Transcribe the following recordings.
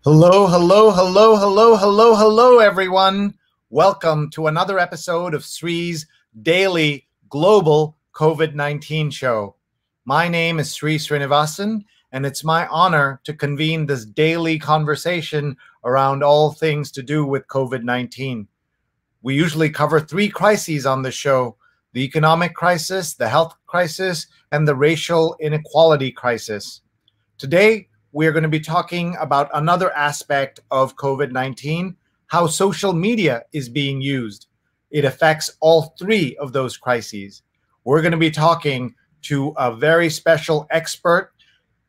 Hello, hello, hello, hello, hello, hello, everyone. Welcome to another episode of Sree's daily global COVID-19 show. My name is Sree Sreenivasan, and it's my honor to convene this daily conversation around all things to do with COVID-19. We usually cover three crises on the show: the economic crisis, the health crisis, and the racial inequality crisis. Today, we are going to be talking about another aspect of COVID-19, how social media is being used. It affects all three of those crises. We're going to be talking to a very special expert,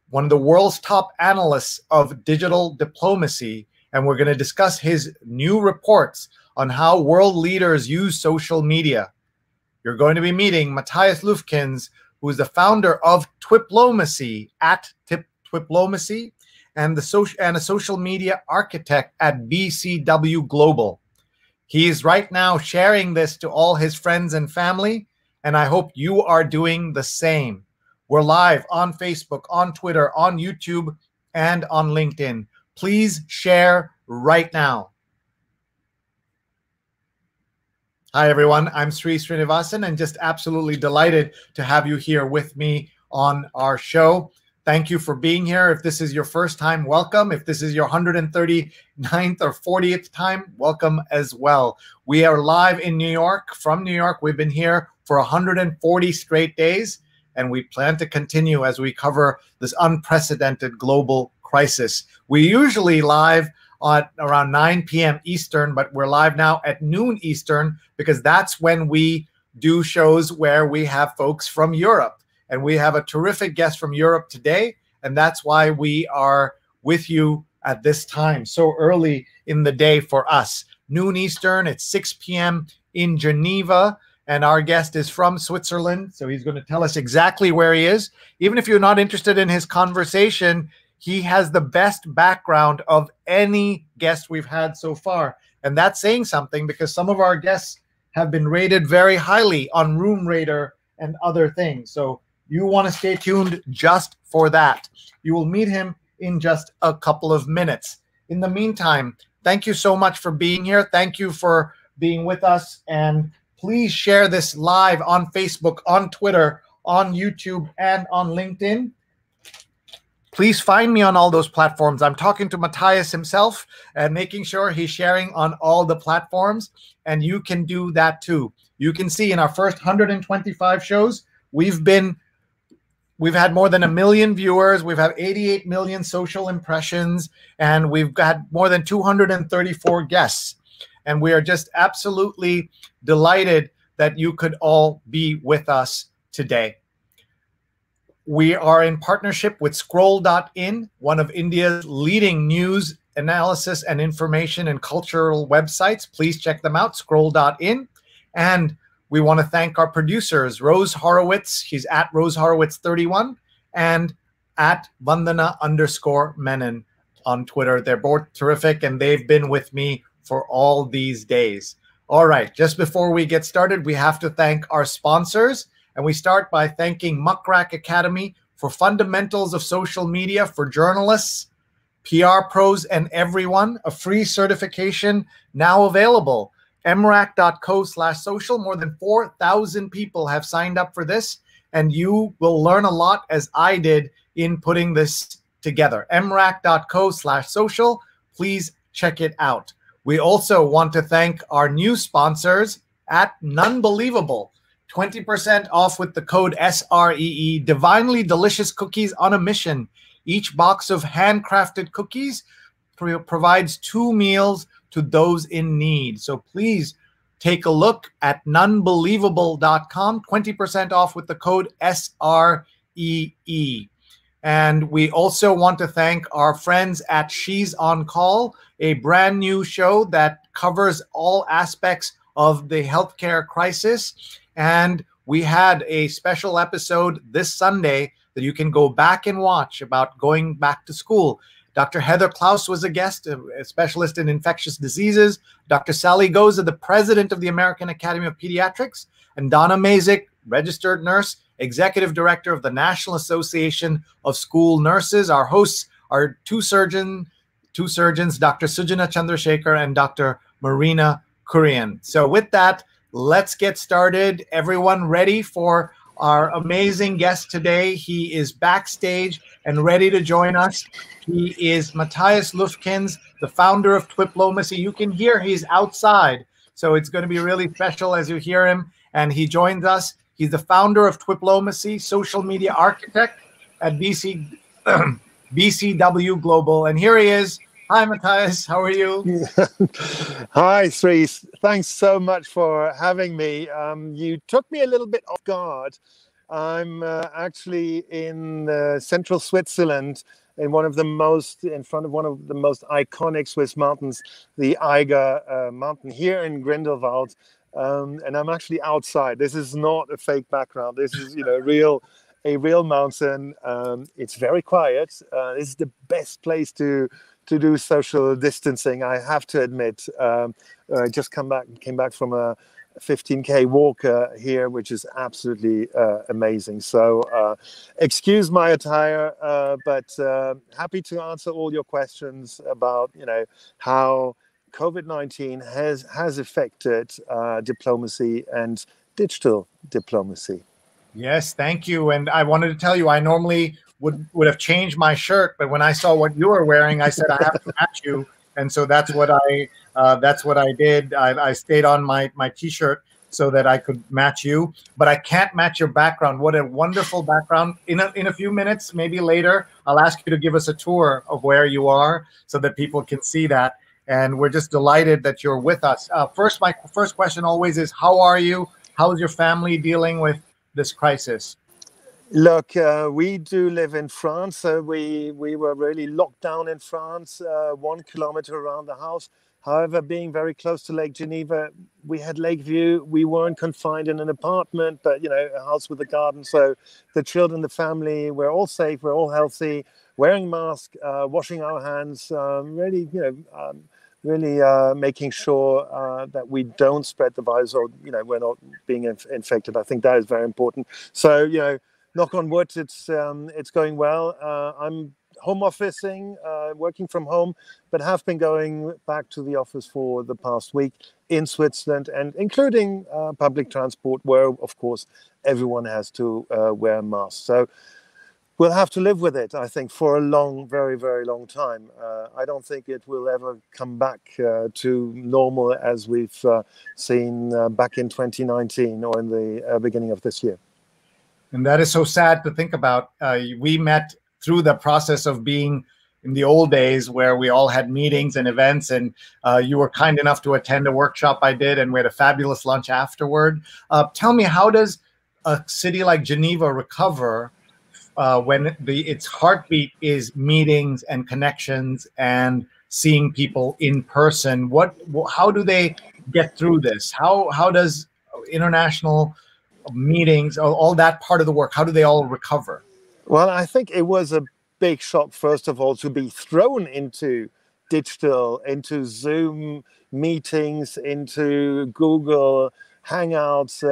one of the world's top analysts of digital diplomacy, and we're going to discuss his new reports on how world leaders use social media. You're going to be meeting Matthias Lufkens, who is the founder of Diplomacy at Diplomacy, and a social media architect at BCW Global. He is right now sharing this to all his friends and family, and I hope you are doing the same. We're live on Facebook, on Twitter, on YouTube, and on LinkedIn. Please share right now. Hi, everyone. I'm Sree Sreenivasan, and just absolutely delighted to have you here with me on our show. Thank you for being here. If this is your first time, welcome. If this is your 139th or 40th time, welcome as well. We are live in New York. From New York, we've been here for 140 straight days, and we plan to continue as we cover this unprecedented global crisis. We usually live at around 9 p.m. Eastern, but we're live now at noon Eastern because that's when we do shows where we have folks from Europe. And we have a terrific guest from Europe today, and that's why we are with you at this time, so early in the day for us. Noon Eastern, it's 6 p.m. in Geneva, and our guest is from Switzerland, so he's going to tell us exactly where he is. Even if you're not interested in his conversation, he has the best background of any guest we've had so far, and that's saying something because some of our guests have been rated very highly on Room Rater and other things. So you want to stay tuned just for that. You will meet him in just a couple of minutes. In the meantime, thank you so much for being here. Thank you for being with us. And please share this live on Facebook, on Twitter, on YouTube, and on LinkedIn. Please find me on all those platforms. I'm talking to Matthias himself and making sure he's sharing on all the platforms. And you can do that too. You can see in our first 125 shows, We've had more than 1 million viewers. We've had 88 million social impressions, and we've got more than 234 guests. And we are just absolutely delighted that you could all be with us today. We are in partnership with Scroll.in, one of India's leading news analysis and information and cultural websites. Please check them out, Scroll.in. And we want to thank our producers, Rose Horowitz, she's at Rose Horowitz 31, and at Vandana_Menon on Twitter. They're both terrific, and they've been with me for all these days. All right, just before we get started, we have to thank our sponsors, and we start by thanking Muckrack Academy for fundamentals of social media for journalists, PR pros, and everyone. A free certification now available. mrac.co/social. More than 4,000 people have signed up for this, and you will learn a lot as I did in putting this together. mrac.co/social. Please check it out. We also want to thank our new sponsors at Nunbelievable. 20% off with the code SREE. Divinely delicious cookies on a mission. Each box of handcrafted cookies provides 2 meals to those in need. So please take a look at nunbelievable.com, 20% off with the code SREE. And we also want to thank our friends at She's on Call, a brand new show that covers all aspects of the healthcare crisis. And we had a special episode this Sunday that you can go back and watch about going back to school. Dr. Heather Klaus was a guest, a specialist in infectious diseases. Dr. Sally Goza, the president of the American Academy of Pediatrics. And Donna Mazik, registered nurse, executive director of the National Association of School Nurses. Our hosts are 2 surgeons two surgeons, Dr. Sujana Chandrasekhar and Dr. Marina Kurian. So with that, let's get started. Everyone ready for our amazing guest today? He is backstage and ready to join us. He is Matthias Lufkins, the founder of Diplomacy. You can hear he's outside, so it's going to be really special as you hear him. And he joins us. He's the founder of Diplomacy, social media architect at BCW Global. And here he is. Hi, Matthias. How are you? Hi, Sree. Thanks so much for having me. You took me a little bit off guard. I'm actually in central Switzerland, in front of one of the most iconic Swiss mountains, the Eiger mountain here in Grindelwald. And I'm actually outside. This is not a fake background. This is, a real mountain. It's very quiet. This is the best place to do social distancing, I have to admit. I just came back from a 15K walk here, which is absolutely amazing. So excuse my attire, but happy to answer all your questions about, how COVID-19 has affected diplomacy and digital diplomacy. Yes, thank you. And I wanted to tell you, I normally would have changed my shirt, but when I saw what you were wearing, I said I have to match you, and so that's what I did. I stayed on my T-shirt so that I could match you, but I can't match your background. What a wonderful background! In a few minutes, maybe later, I'll ask you to give us a tour of where you are so that people can see that. And we're just delighted that you're with us. My first question always is, how are you? How is your family dealing with this crisis? Look, we do live in France, so we were really locked down in France, 1 kilometer around the house. However, being very close to Lake Geneva, we had lake view. We weren't confined in an apartment, but, a house with a garden. So the children, the family, we're all safe, we're all healthy, wearing masks, washing our hands, really, making sure that we don't spread the virus, or, we're not being infected. I think that is very important. So, knock on wood, it's going well. I'm home officing, working from home, but have been going back to the office for the past week in Switzerland, and including public transport, where, of course, everyone has to wear masks. So we'll have to live with it, I think, for a long, very, very long time. I don't think it will ever come back to normal as we've seen back in 2019 or in the beginning of this year. And that is so sad to think about. We met through the process of being in the old days where we all had meetings and events, and you were kind enough to attend a workshop I did, and we had a fabulous lunch afterward. Tell me, how does a city like Geneva recover when its heartbeat is meetings and connections and seeing people in person? How do they get through this? How does international meetings, all that part of the work, how do they all recover? Well, I think it was a big shock, first of all, to be thrown into digital, into Zoom meetings, into Google Hangouts,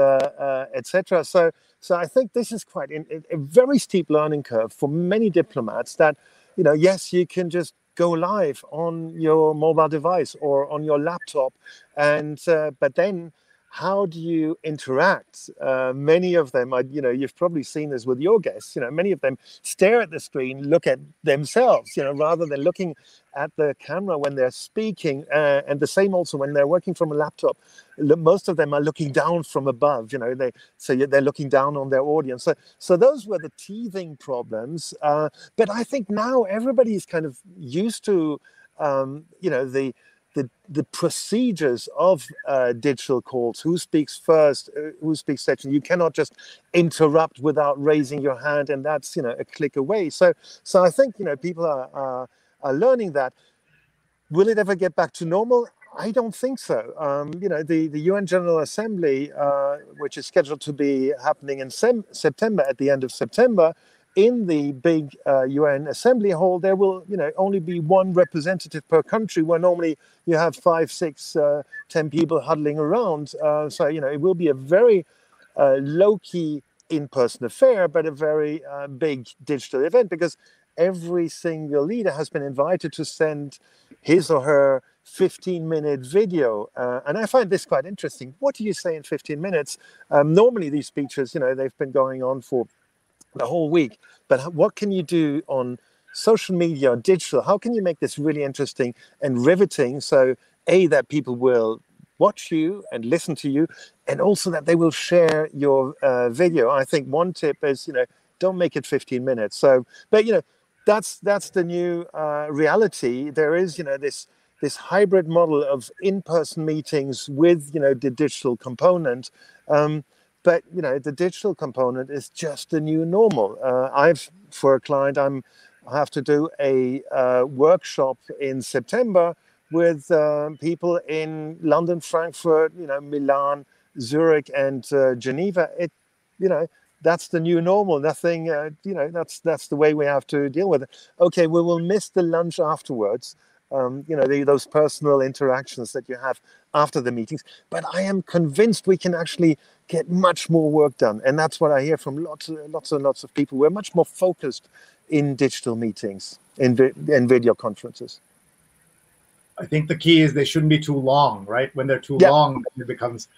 etc. So I think this is quite a very steep learning curve for many diplomats, that, yes, you can just go live on your mobile device or on your laptop, and but then how do you interact? Many of them, you've probably seen this with your guests, many of them stare at the screen, look at themselves, rather than looking at the camera when they're speaking. And the same also when they're working from a laptop. Most of them are looking down from above, they're looking down on their audience. So those were the teething problems. But I think now everybody is kind of used to, the procedures of digital calls, who speaks first, who speaks second. You cannot just interrupt without raising your hand, and that's a click away. So I think people are learning that. Will it ever get back to normal? I don't think so. The UN General Assembly, which is scheduled to be happening in September, at the end of September, in the big UN Assembly Hall, there will only be one representative per country, where normally you have 5, 6, 10 people huddling around. So it will be a very low-key in-person affair, but a very big digital event, because every single leader has been invited to send his or her 15-minute video. And I find this quite interesting. What do you say in 15 minutes? Normally these speeches, they've been going on for the whole week. But what can you do on social media or digital? How can you make this really interesting and riveting so, A, that people will watch you and listen to you, and also that they will share your video? I think one tip is, don't make it 15 minutes. So, but, that's the new reality. There is, this hybrid model of in-person meetings with, the digital component. But the digital component is just the new normal. For a client, I have to do a workshop in September with people in London, Frankfurt, Milan, Zurich, and Geneva. That's the new normal. Nothing, that's the way we have to deal with it. Okay, we will miss the lunch afterwards. Those personal interactions that you have after the meetings. But I am convinced we can actually get much more work done. And that's what I hear from lots and lots of people. We're much more focused in digital meetings, in video conferences. I think the key is they shouldn't be too long, right? When they're too long, it becomes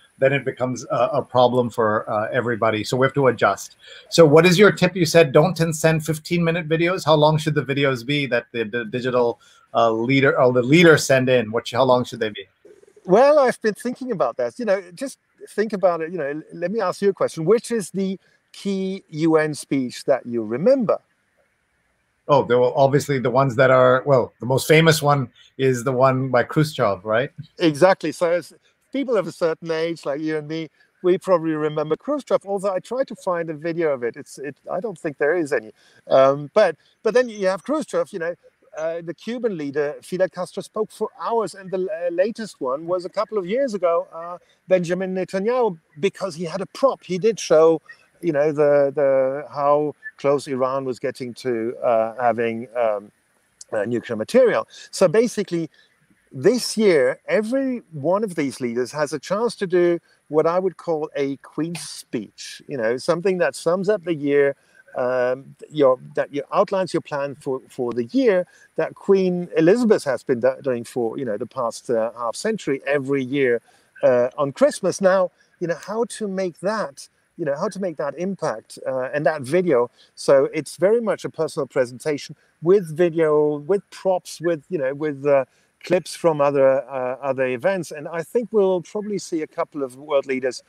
a problem for everybody. So we have to adjust. So what is your tip? You said don't send 15-minute videos. How long should the videos be that the digital leader or the leader send in? How long should they be? Well, I've been thinking about that. Just think about it. Let me ask you a question. Which is the key UN speech that you remember? Oh, there were obviously the ones that are, well, the most famous one is the one by Khrushchev, right? Exactly. So as people of a certain age, like you and me, we probably remember Khrushchev, although I tried to find a video of it. I don't think there is any. But then you have Khrushchev, the Cuban leader, Fidel Castro, spoke for hours. And the latest one was a couple of years ago, Benjamin Netanyahu, because he had a prop. He did show, the how close Iran was getting to having nuclear material. So basically, this year, every one of these leaders has a chance to do what I would call a Queen's speech, something that sums up the year, that outlines your plan for the year that Queen Elizabeth has been doing for, the past half century, every year on Christmas. Now, how to make that impact and that video. So it's very much a personal presentation with video, with props, with clips from other events. And I think we'll probably see a couple of world leaders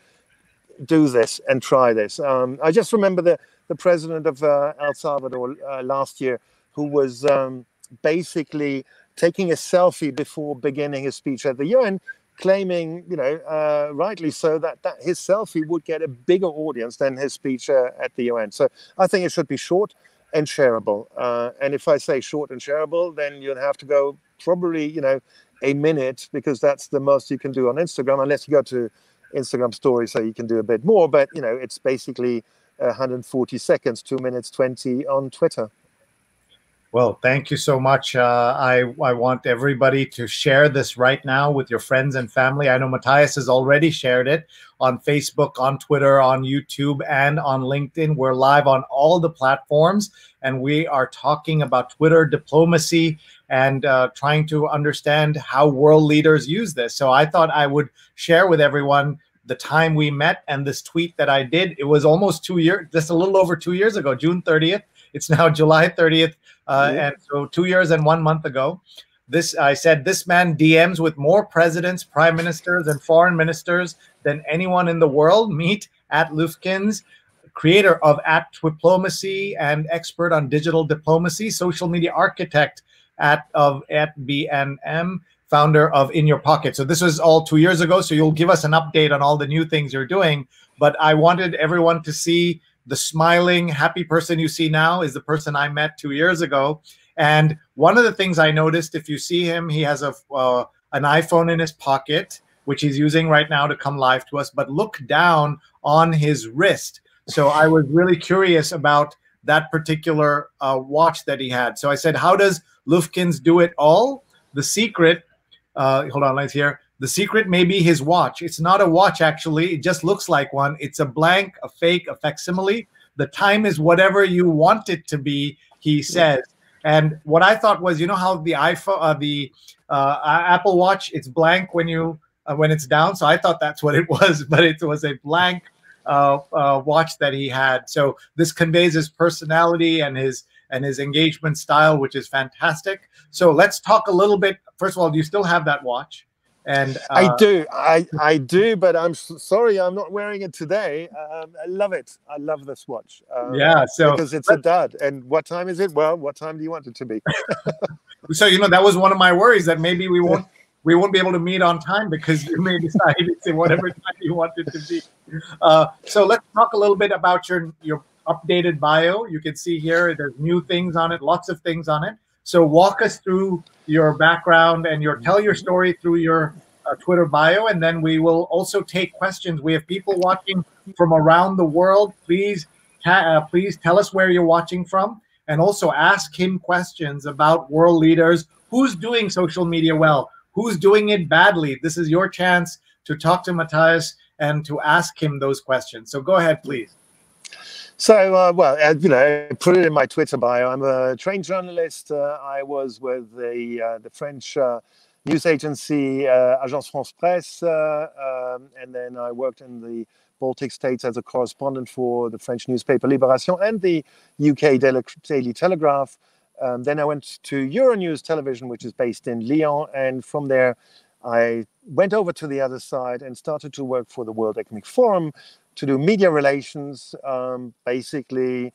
do this and try this. I just remember the president of El Salvador last year, who was basically taking a selfie before beginning his speech at the UN, claiming, rightly so, that his selfie would get a bigger audience than his speech at the UN. So I think it should be short and shareable. And if I say short and shareable, then you'd have to go probably, a minute, because that's the most you can do on Instagram, unless you go to Instagram stories, so you can do a bit more. But, it's basically 140 seconds, 2 minutes 20 on Twitter. Well, thank you so much. I want everybody to share this right now with your friends and family. I know Matthias has already shared it on Facebook, on Twitter, on YouTube, and on LinkedIn. We're live on all the platforms, and we are talking about Twitter diplomacy and trying to understand how world leaders use this. So I thought I would share with everyone the time we met and this tweet that I did. It was almost 2 years, just a little over 2 years ago, June 30th. It's now July 30th. And so 2 years and 1 month ago, I said, this man DMs with more presidents, prime ministers, and foreign ministers than anyone in the world. Meet at Lufkins, creator of @Diplomacy and expert on digital diplomacy, social media architect at BNM, founder of In Your Pocket. So this was all 2 years ago. So you'll give us an update on all the new things you're doing. But I wanted everyone to see the smiling, happy person you see now is the person I met 2 years ago. And one of the things I noticed, if you see him, he has an iPhone in his pocket, which he's using right now to come live to us, but look down on his wrist. So I was really curious about that particular watch that he had. So I said, how does Lufkins do it all? The secret, hold on, let's hear. The secret may be his watch. It's not a watch, actually. It just looks like one. It's a blank, a fake, a facsimile. The time is whatever you want it to be, he says. And what I thought was, you know how the iPhone, Apple Watch, it's blank when it's down. So I thought that's what it was, but it was a blank watch that he had. So this conveys his personality and his engagement style, which is fantastic. So let's talk a little bit. First of all, do you still have that watch? And I do, but I'm sorry, I'm not wearing it today. I love it. I love this watch. Yeah, so because it's a dud. And what time is it? Well, what time do you want it to be? So that was one of my worries, that maybe we won't be able to meet on time because you may decide it's whatever time you want it to be. So let's talk a little bit about your updated bio. You can see here there's new things on it, lots of things on it. So walk us through your background and tell your story through your Twitter bio, and then we will also take questions. We have people watching from around the world. Please tell us where you're watching from, and also ask him questions about world leaders. Who's doing social media well? Who's doing it badly? This is your chance to talk to Matthias and to ask him those questions. So go ahead, please. So, well, I put it in my Twitter bio. I'm a trained journalist. I was with the French news agency, Agence France Presse, and then I worked in the Baltic states as a correspondent for the French newspaper Libération and the UK Daily Telegraph. Then I went to Euronews Television, which is based in Lyon, and from there I went over to the other side and started to work for the World Economic Forum to do media relations, basically,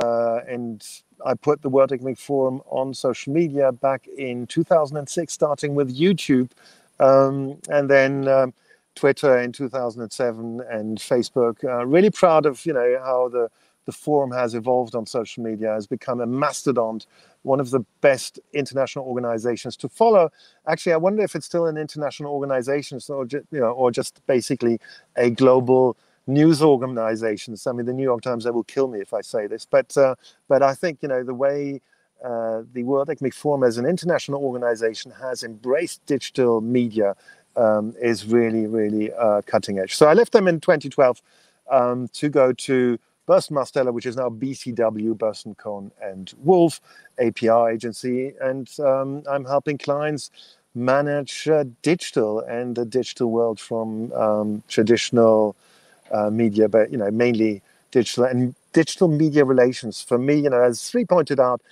and I put the World Economic Forum on social media back in 2006, starting with YouTube, and then Twitter in 2007 and Facebook. Really proud of how the forum has evolved on social media, has become a mastodon, one of the best international organizations to follow. Actually, I wonder if it's still an international organization, or just basically a global news organizations. I mean, the New York Times, they will kill me if I say this, but I think the way the World Economic Forum as an international organization has embraced digital media is really, really cutting edge. So I left them in 2012 to go to Burson Marsteller, which is now BCW, Burson Cohn and Wolf, APR agency, and I'm helping clients manage digital and the digital world from traditional media, but mainly digital and digital media relations. For me, as Sree pointed out,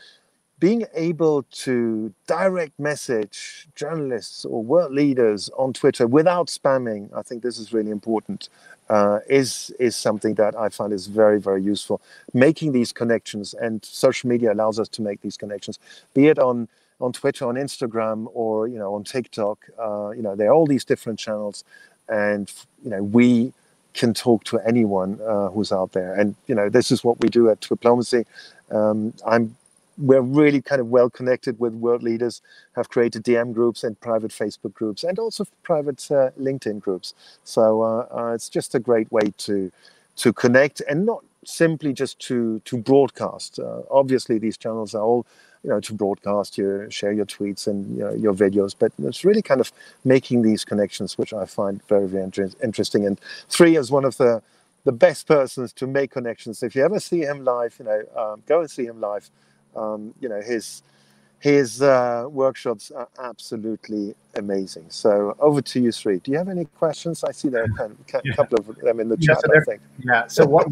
being able to direct message journalists or world leaders on Twitter without spamming, I think this is really important, is something that I find is very, very useful. Making these connections, and social media allows us to make these connections, be it on Twitter, on Instagram, or on TikTok. There are all these different channels, and we can talk to anyone who's out there. And this is what we do at Diplomacy. We're really kind of well connected with world leaders, have created DM groups and private Facebook groups, and also private LinkedIn groups. So it's just a great way to connect, and not simply just to broadcast. Obviously, these channels are all to broadcast, you share your tweets and your videos, but it's really kind of making these connections, which I find very, very interesting. And Sree is one of the best persons to make connections. If you ever see him live, go and see him live. His workshops are absolutely amazing. So over to you, Sree. Do you have any questions? I see there are a couple of them in the chat, I think. Yeah. So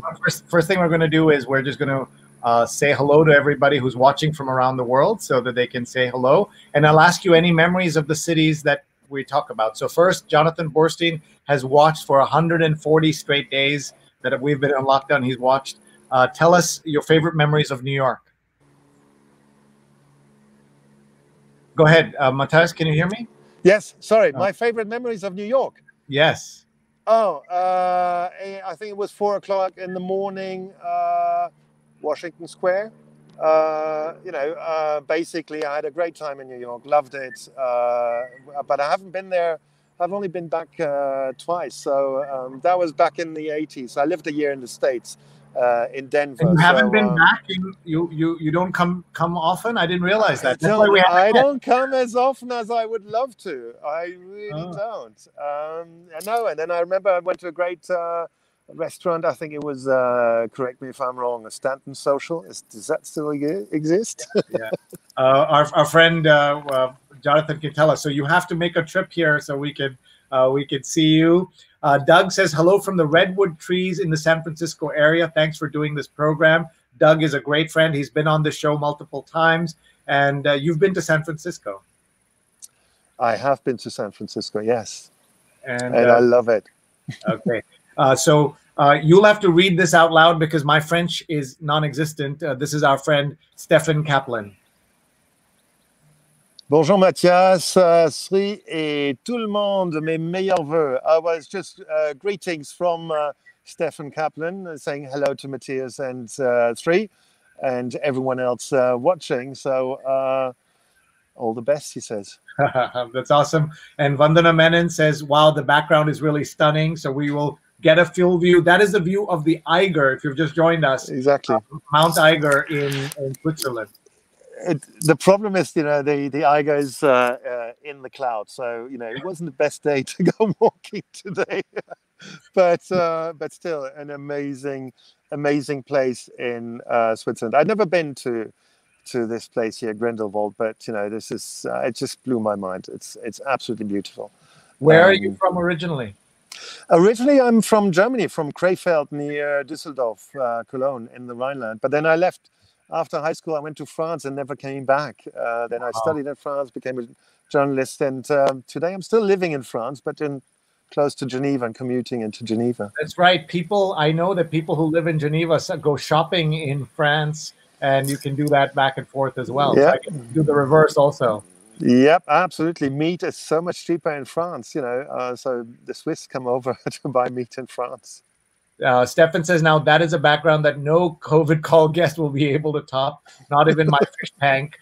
first thing we're going to do is we're just going to say hello to everybody who's watching from around the world, so that they can say hello. And I'll ask you any memories of the cities that we talk about. So first, Jonathan Borstein has watched for 140 straight days that we've been on lockdown. He's watched. Tell us your favorite memories of New York. Go ahead, Matthias, can you hear me? Yes, sorry. My favorite memories of New York. Yes. Oh, I think it was 4 o'clock in the morning, Washington Square. Basically, I had a great time in New York, loved it. But I haven't been there. I've only been back twice. So that was back in the 80s. I lived a year in the States. In Denver. And you haven't been back? You don't come often? I didn't realize that. I don't come as often as I would love to. I really don't. No, and then I remember I went to a great restaurant. I think it was, correct me if I'm wrong, a Stanton Social. Does that still exist? Yeah. Our friend Jonathan can tell us. So you have to make a trip here so we could see you. Doug says hello from the redwood trees in the San Francisco area. Thanks for doing this program. Doug is a great friend. He's been on the show multiple times, and you've been to San Francisco. I have been to San Francisco, yes, and I love it. Okay, so you'll have to read this out loud because my French is non-existent. This is our friend Stephen Kaplan. Bonjour Mathias, Sree et tout le monde, mes meilleurs vœux. I was just greetings from Stephen Kaplan saying hello to Matthias and Sree and everyone else watching. So all the best, he says. That's awesome. And Vandana Menon says, wow, the background is really stunning. So we will get a full view. That is the view of the Eiger, if you've just joined us. Exactly. Mount Eiger in Switzerland. The problem is, the Eiger is in the cloud. So, it wasn't the best day to go walking today. but still an amazing place in Switzerland. I've never been to this place here, Grindelwald, but this is it just blew my mind. It's absolutely beautiful. Where are you from originally? Originally, I'm from Germany, from Krefeld near Düsseldorf, Cologne in the Rhineland. But then I left after high school. I went to France and never came back. Then I studied in France, became a journalist, and today I'm still living in France, but close to Geneva and commuting into Geneva. That's right. I know that people who live in Geneva go shopping in France, and you can do that back and forth as well. Yeah. So I can do the reverse also. Yep, absolutely. Meat is so much cheaper in France, so the Swiss come over to buy meat in France. Stefan says, now that is a background that no COVID call guest will be able to top, not even my fish tank.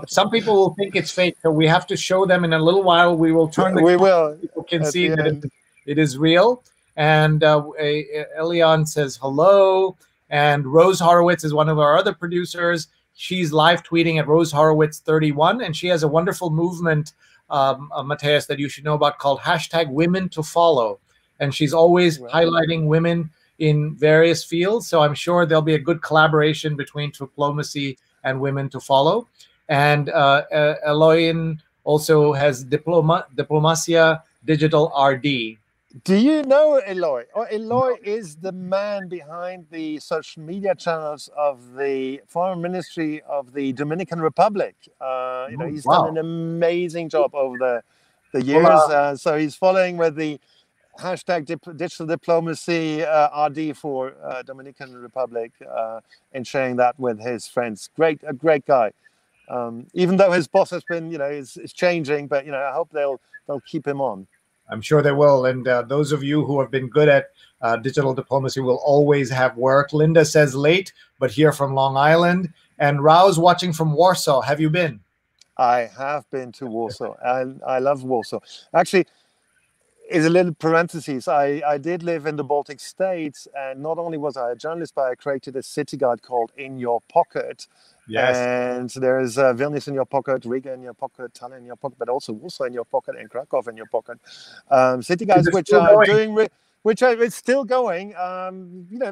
Some people will think it's fake, so we have to show them in a little while. We will turn the camera. People can see that it is real. And Elion says hello. And Rose Horowitz is one of our other producers. She's live tweeting at Rose Horowitz 31, and she has a wonderful movement, Matthias, that you should know about called #WomenToFollow. And she's always highlighting women in various fields. So I'm sure there'll be a good collaboration between diplomacy and Women to Follow. And Eloyin also has Diplomacia Digital RD. Do you know Eloy? Eloy is the man behind the social media channels of the Foreign Ministry of the Dominican Republic. He's done an amazing job over the years. So he's following with the #Digital Diplomacy RD for Dominican Republic and sharing that with his friends. A great guy. Even though his boss has been, is changing, but I hope they'll keep him on. I'm sure they will. And those of you who have been good at digital diplomacy will always have work. Linda says late, but here from Long Island. And Rao's watching from Warsaw. Have you been? I have been to Warsaw, and I love Warsaw. Actually, is a little parenthesis. I did live in the Baltic states, and not only was I a journalist, but I created a city guide called In Your Pocket. Yes. And there's Vilnius in your pocket, Riga in your pocket, Tallinn in your pocket, but also Warsaw in your pocket and Krakow in your pocket. City guides which are doing, it's still going. A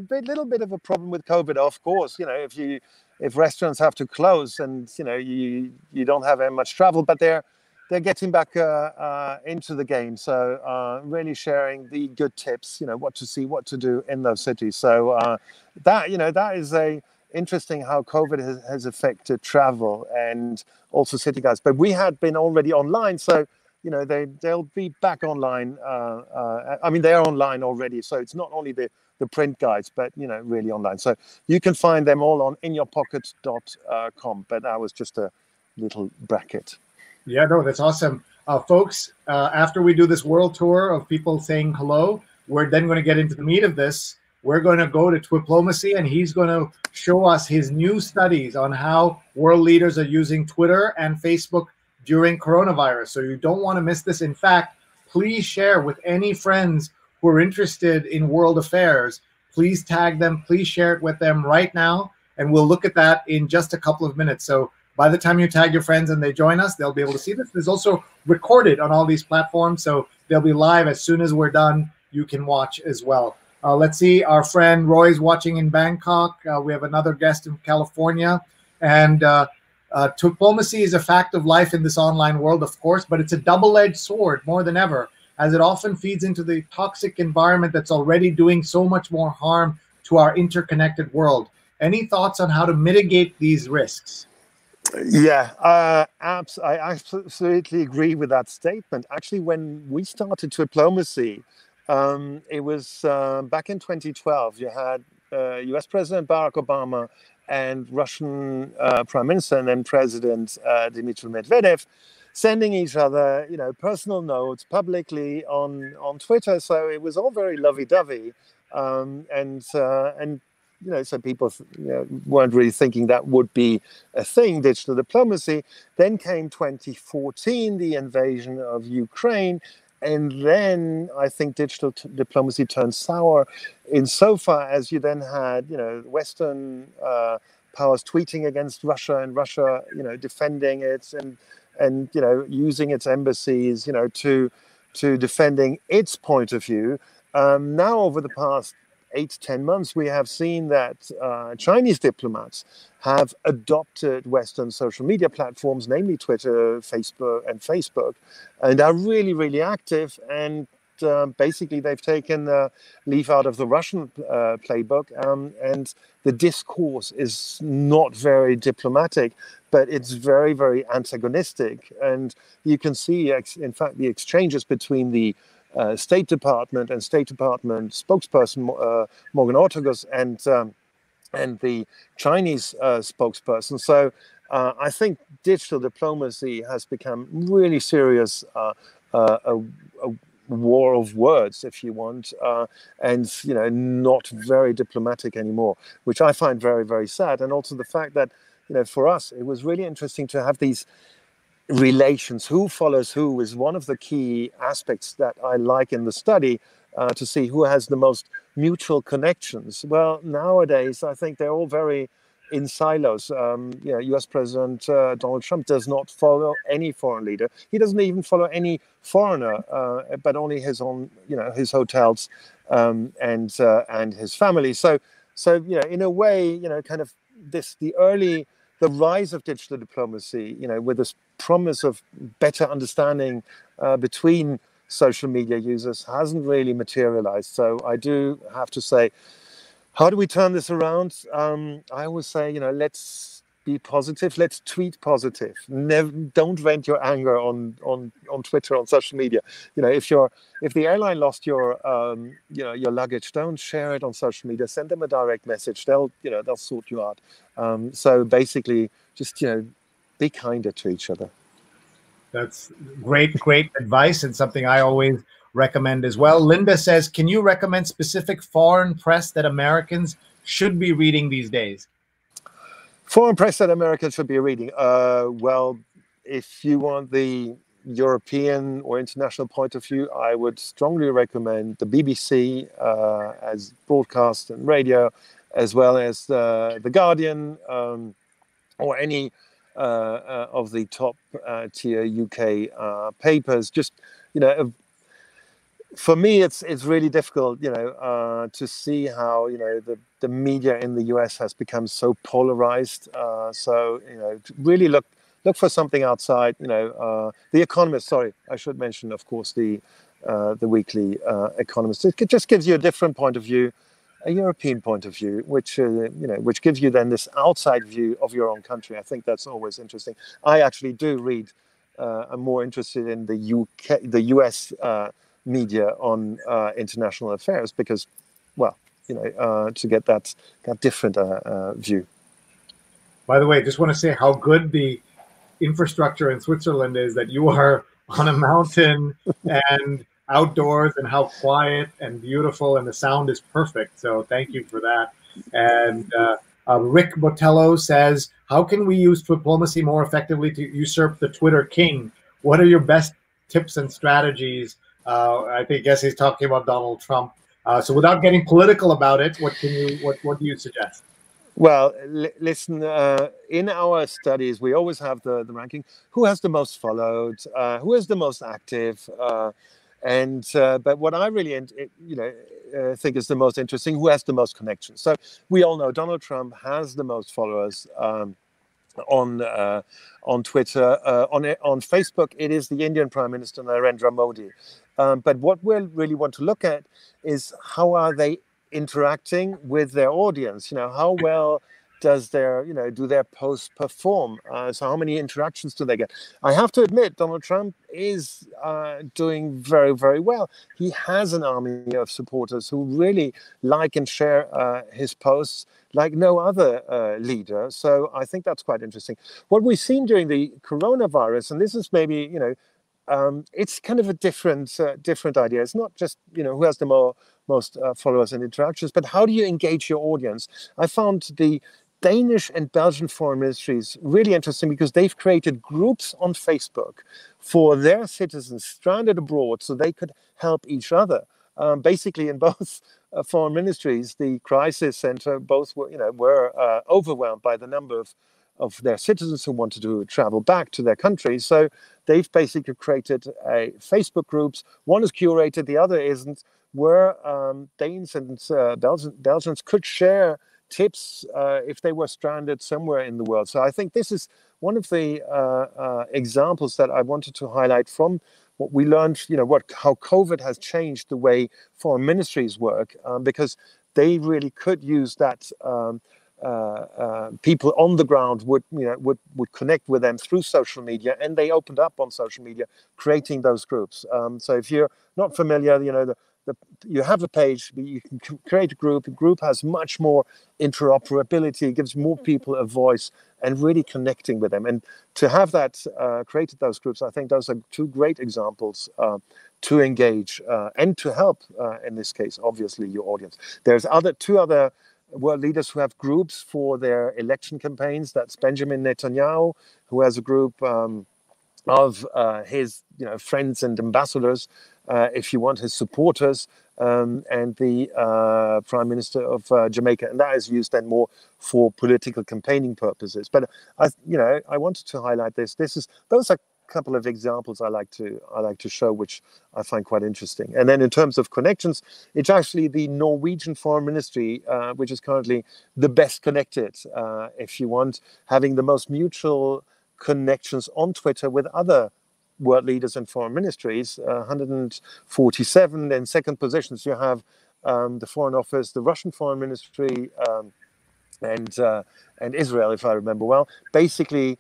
little bit of a problem with COVID, of course. If restaurants have to close and you don't have much travel, but they're getting back into the game. So really sharing the good tips, what to see, what to do in those cities. So that is interesting how COVID has affected travel and also city guides. But we had been already online, so they'll be back online. They are online already, so it's not only the print guides, but really online. So you can find them all on inyourpocket.com. But that was just a little bracket. Yeah, no, that's awesome. Folks, after we do this world tour of people saying hello, we're then going to get into the meat of this. We're going to go to Twiplomacy, and he's going to show us his new studies on how world leaders are using Twitter and Facebook during coronavirus. So you don't want to miss this. In fact, please share with any friends who are interested in world affairs. Please tag them. Please share it with them right now, and we'll look at that in just a couple of minutes. So by the time you tag your friends and they join us, they'll be able to see this. There's also recorded on all these platforms, so they'll be live as soon as we're done. You can watch as well. Let's see, our friend Roy's watching in Bangkok. We have another guest in California. And diplomacy is a fact of life in this online world, of course, but it's a double-edged sword more than ever, as it often feeds into the toxic environment that's already doing so much more harm to our interconnected world. Any thoughts on how to mitigate these risks? Yeah, I absolutely agree with that statement. Actually, when we started diplomacy, it was back in 2012. You had US President Barack Obama and Russian Prime Minister and then President Dmitry Medvedev sending each other, personal notes publicly on Twitter. So it was all very lovey-dovey, and so people weren't really thinking that would be a thing, digital diplomacy. Then came 2014, the invasion of Ukraine. And then I think digital diplomacy turned sour insofar as you then had, Western powers tweeting against Russia and Russia, defending it and using its embassies, to defending its point of view. Now, over the past 8 to 10 months, we have seen that Chinese diplomats have adopted Western social media platforms, namely Twitter, Facebook, and are really, really active. And basically, they've taken the leaf out of the Russian playbook, and the discourse is not very diplomatic, but it's very, very antagonistic. And you can see, in fact, the exchanges between the State Department and State Department spokesperson Morgan Ortagus and the Chinese spokesperson. So I think digital diplomacy has become really serious, a war of words, if you want, and not very diplomatic anymore, which I find very, very sad. And also the fact that for us it was really interesting to have these relations. Who follows who is one of the key aspects that I like in the study, to see who has the most mutual connections. Well, nowadays I think they're all very in silos. US President Donald Trump does not follow any foreign leader. He doesn't even follow any foreigner, but only his own, his hotels and his family. So in a way, kind of the rise of digital diplomacy, with this promise of better understanding between social media users hasn't really materialized. So I do have to say, how do we turn this around? I always say, let's be positive. Let's tweet positive. Don't vent your anger on Twitter, on social media. If the airline lost your luggage, don't share it on social media. Send them a direct message. They'll sort you out. So basically, just be kinder to each other. That's great advice, and something I always recommend as well. Linda says, can you recommend specific foreign press that Americans should be reading these days? Foreign press that Americans should be reading. Well, if you want the European or international point of view, I would strongly recommend the BBC as broadcast and radio, as well as the Guardian, or any of the top tier UK papers. Just for me, it's really difficult, to see how the media in the US has become so polarized. So really look for something outside. The Economist. Sorry, I should mention, of course, the weekly Economist. It just gives you a different point of view, a European point of view, which gives you then this outside view of your own country. I think that's always interesting. I actually do read. I'm more interested in the US media on international affairs because, well, to get that different view. By the way, I just want to say how good the infrastructure in Switzerland is, that you are on a mountain and outdoors, and how quiet and beautiful, and the sound is perfect. So thank you for that. And Rick Botello says, how can we use diplomacy more effectively to usurp the Twitter king? What are your best tips and strategies? I guess he's talking about Donald Trump. So without getting political about it, what do you suggest? Well, listen, in our studies, we always have the ranking. Who has the most followed? Who is the most active? And but what I really, think is the most interesting, who has the most connections. So we all know Donald Trump has the most followers on Twitter. On Facebook, it is the Indian Prime Minister Narendra Modi. But what we really want to look at is how are they interacting with their audience? How well does do their posts perform? So how many interactions do they get? I have to admit, Donald Trump is doing very, very well. He has an army of supporters who really like and share his posts like no other leader. So I think that's quite interesting. What we've seen during the coronavirus, and this is maybe, it's kind of a different idea. It's not just, who has the most followers and interactions, but how do you engage your audience? I found the Danish and Belgian foreign ministries really interesting because they've created groups on Facebook for their citizens stranded abroad so they could help each other. Basically, in both foreign ministries, the crisis center both were overwhelmed by the number of their citizens who wanted to travel back to their countries. So they've basically created a Facebook groups. One is curated, the other isn't, where Danes and Belgians could share tips if they were stranded somewhere in the world. So I think this is one of the examples that I wanted to highlight from what we learned, how COVID has changed the way foreign ministries work, because they really could use that. People on the ground would connect with them through social media, and they opened up on social media, creating those groups. So if you're not familiar, you have a page, you can create a group. The group has much more interoperability, gives more people a voice, and really connecting with them. And to have that created those groups, I think those are two great examples to engage and to help. In this case, obviously, your audience. There's two other world leaders who have groups for their election campaigns. That's Benjamin Netanyahu, who has a group of his friends and ambassadors, if you want, his supporters, and the Prime Minister of Jamaica, and that is used then more for political campaigning purposes. But I wanted to highlight this. Those are a couple of examples I like to show, which I find quite interesting. And then in terms of connections, it's actually the Norwegian Foreign Ministry which is currently the best connected, if you want, having the most mutual connections on Twitter with other world leaders and foreign ministries. 147 in second positions. You have the Foreign Office, the Russian Foreign Ministry, and Israel, if I remember well. Basically,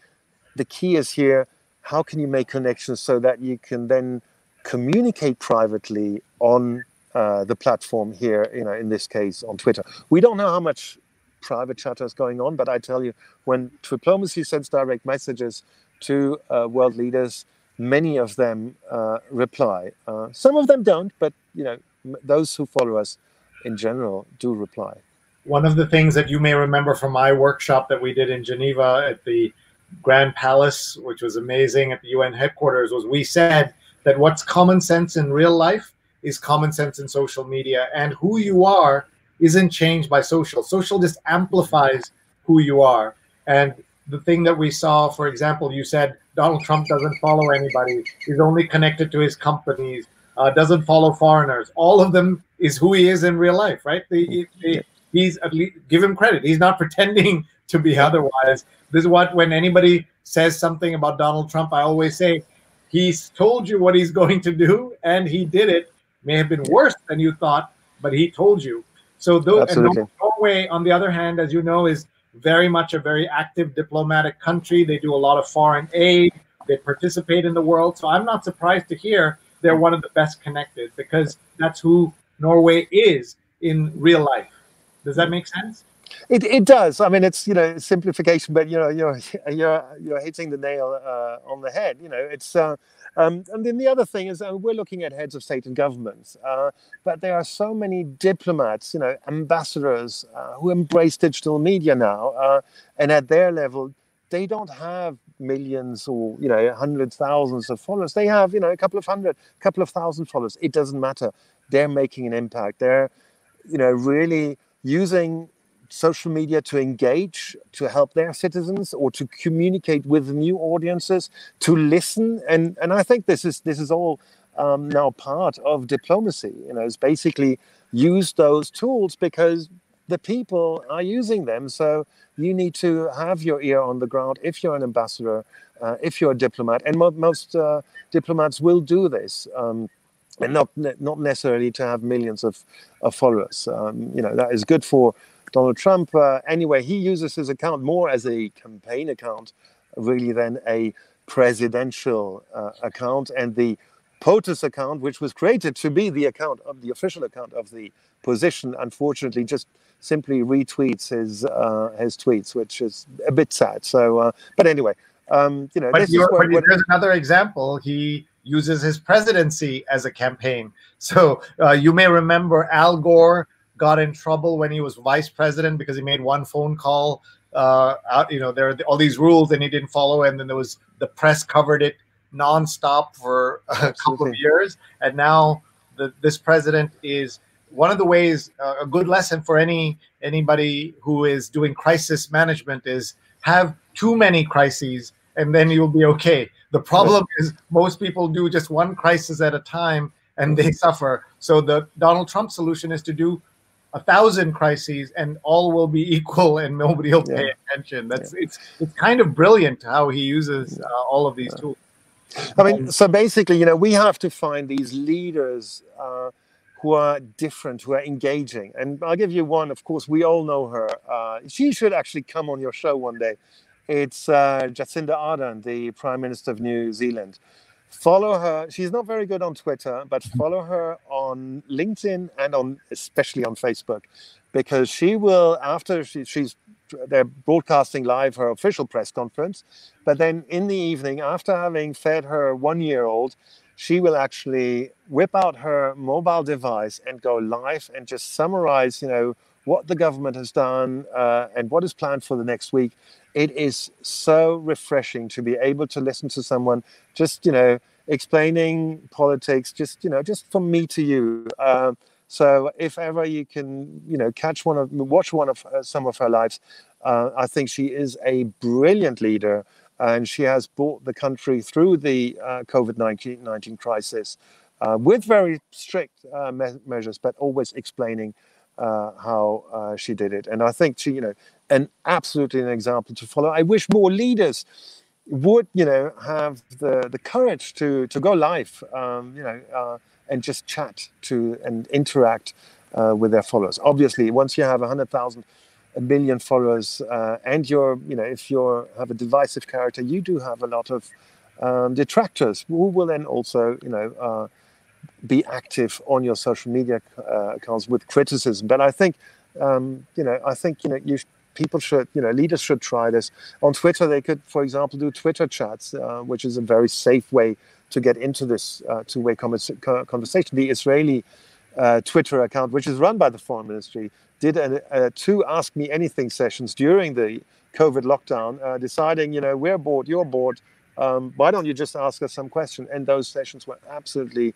the key is here: how can you make connections so that you can then communicate privately on the platform here? In this case, on Twitter. We don't know how much private chatter is going on, but I tell you, when diplomacy sends direct messages to world leaders, many of them reply. Some of them don't, but those who follow us in general do reply. One of the things that you may remember from my workshop that we did in Geneva at the Grand Palace, which was amazing, at the UN headquarters, was we said that what's common sense in real life is common sense in social media, and who you are isn't changed by social. Social just amplifies who you are. And the thing that we saw, for example, you said Donald Trump doesn't follow anybody, is only connected to his companies, doesn't follow foreigners. All of them is who he is in real life, right? He's, at least, give him credit, he's not pretending to be otherwise. This is what, when anybody says something about Donald Trump, I always say, he's told you what he's going to do, and he did it. May have been worse than you thought, but he told you. So and Norway, on the other hand, as you know, is very much a very active diplomatic country. They do a lot of foreign aid. They participate in the world. So I'm not surprised to hear they're one of the best connected, because that's who Norway is in real life. Does that make sense? It does. I mean, it's simplification, but you're hitting the nail on the head. It's and then the other thing is we're looking at heads of state and governments, but there are so many diplomats, ambassadors who embrace digital media now, and at their level, they don't have millions or hundreds, thousands of followers. They have a couple of thousand followers. It doesn't matter. They're making an impact. They're really using social media to engage, to help their citizens, or to communicate with new audiences, to listen. And I think this is all now part of diplomacy. It's basically use those tools because the people are using them. So you need to have your ear on the ground if you're an ambassador, if you're a diplomat, and most diplomats will do this. And not necessarily to have millions of followers. That is good for Donald Trump. Anyway, he uses his account more as a campaign account, really, than a presidential account. And the POTUS account, which was created to be the official account of the position, unfortunately, just simply retweets his tweets, which is a bit sad. So, but anyway, But there's another example. He uses his presidency as a campaign. So you may remember Al Gore got in trouble when he was vice president because he made one phone call out. There are all these rules and he didn't follow, and then the press covered it nonstop for a couple of years. And now this president is one of the ways. A good lesson for anybody who is doing crisis management is have too many crises, and then you'll be okay. The problem is most people do just one crisis at a time and they suffer. So the Donald Trump solution is to do 1,000 crises and all will be equal and nobody will pay attention. It's kind of brilliant how he uses all of these tools. I mean, so basically, we have to find these leaders who are different, who are engaging. And I'll give you one. Of course, we all know her. She should actually come on your show one day. It's Jacinda Ardern, the Prime Minister of New Zealand. Follow her. She's not very good on Twitter, but follow her on LinkedIn and especially on Facebook, because she will, after they're broadcasting live her official press conference, but then in the evening, after having fed her 1-year-old, she will actually whip out her mobile device and go live and just summarize, what the government has done and what is planned for the next week. It is so refreshing to be able to listen to someone just, explaining politics, just from me to you. So if ever you can, watch some of her lives, I think she is a brilliant leader, and she has brought the country through the COVID-19 crisis with very strict measures, but always explaining how she did it. And I think she, absolutely an example to follow. I wish more leaders would, have the courage to go live, and just chat and interact with their followers. Obviously, once you have 100,000, 1 million followers, and if you have a divisive character, you do have a lot of detractors who will then also, be active on your social media accounts with criticism. But I think, people should, leaders should try this. On Twitter, they could, for example, do Twitter chats, which is a very safe way to get into this two-way conversation. The Israeli Twitter account, which is run by the Foreign Ministry, did 2 Ask Me Anything sessions during the COVID lockdown, deciding, we're bored, you're bored, why don't you just ask us some question? And those sessions were absolutely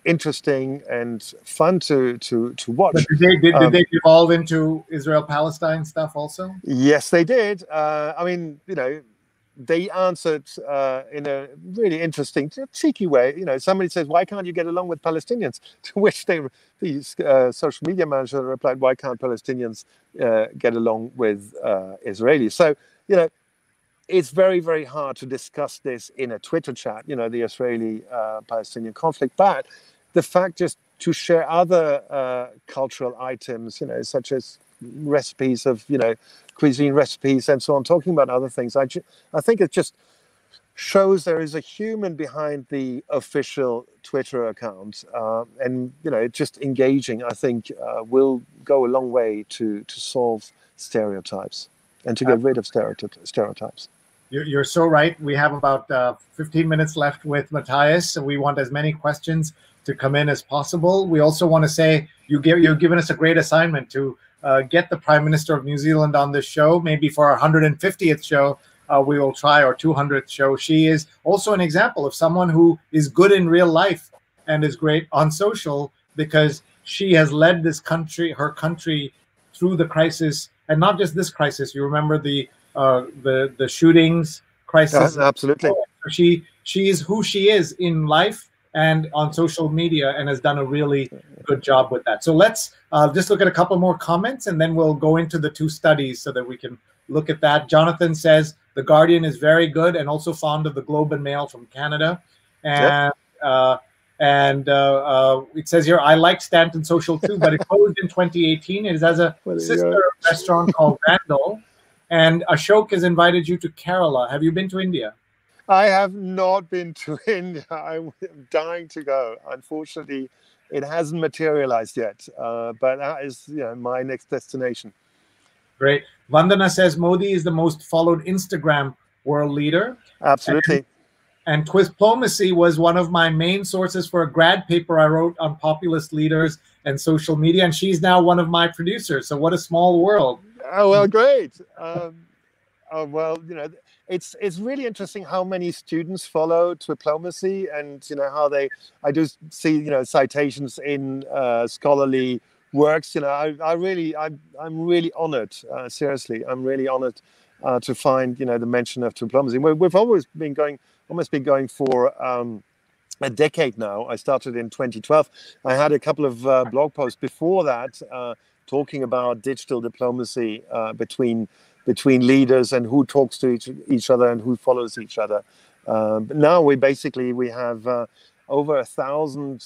interesting and fun to watch. But did they evolve into Israel-Palestine stuff also? Yes, they did. I mean, they answered in a really interesting, cheeky way. Somebody says, "Why can't you get along with Palestinians?" To which the social media manager replied, "Why can't Palestinians get along with Israelis?" So, it's very, very hard to discuss this in a Twitter chat, the Israeli-Palestinian conflict. But the fact just to share other cultural items, such as recipes of, cuisine recipes and so on, talking about other things, I think it just shows there is a human behind the official Twitter account. And, just engaging, I think, will go a long way to solve stereotypes and to get rid of stereotypes. You're so right. We have about 15 minutes left with Matthias, so we want as many questions to come in as possible. We also want to say you've given us a great assignment to get the Prime Minister of New Zealand on this show. Maybe for our 150th show, we will try, our 200th show. She is also an example of someone who is good in real life and is great on social, because she has led her country through the crisis, and not just this crisis. You remember the shootings crisis. Absolutely. She is who she is in life and on social media, and has done a really good job with that. So let's just look at a couple more comments, and then we'll go into the 2 studies so that we can look at that. Jonathan says The Guardian is very good, and also fond of the Globe and Mail from Canada. And it says here, I like Stanton Social too, but it closed in 2018. It is as a sister restaurant called Randall. And Ashok has invited you to Kerala. Have you been to India? I have not been to India. I'm dying to go. Unfortunately, it hasn't materialized yet, but that is my next destination. Great. Vandana says Modi is the most followed Instagram world leader. Absolutely. And Quizplomacy was one of my main sources for a grad paper I wrote on populist leaders and social media, and she's now one of my producers. So what a small world. Oh, well, great. It's really interesting how many students follow Diplomacy, and how I do see citations in scholarly works. I'm really honored. Seriously, I'm really honored to find the mention of Diplomacy. We've almost been going for a decade now. I started in 2012. I had a couple of blog posts before that talking about digital diplomacy between leaders, and who talks to each other and who follows each other. But now we have over 1,000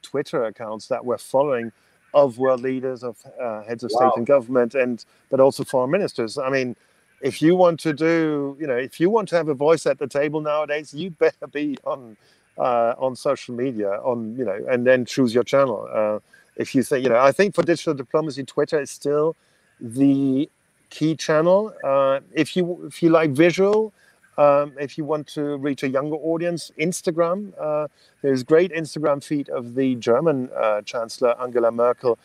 Twitter accounts that we're following of world leaders, of heads of state and government, but also foreign ministers. I mean, if you want to have a voice at the table nowadays, you better be on social media, and then choose your channel. If you think, I think for digital diplomacy, Twitter is still the key channel. If you like visual, if you want to reach a younger audience, Instagram. There's great Instagram feed of the German Chancellor Angela Merkel,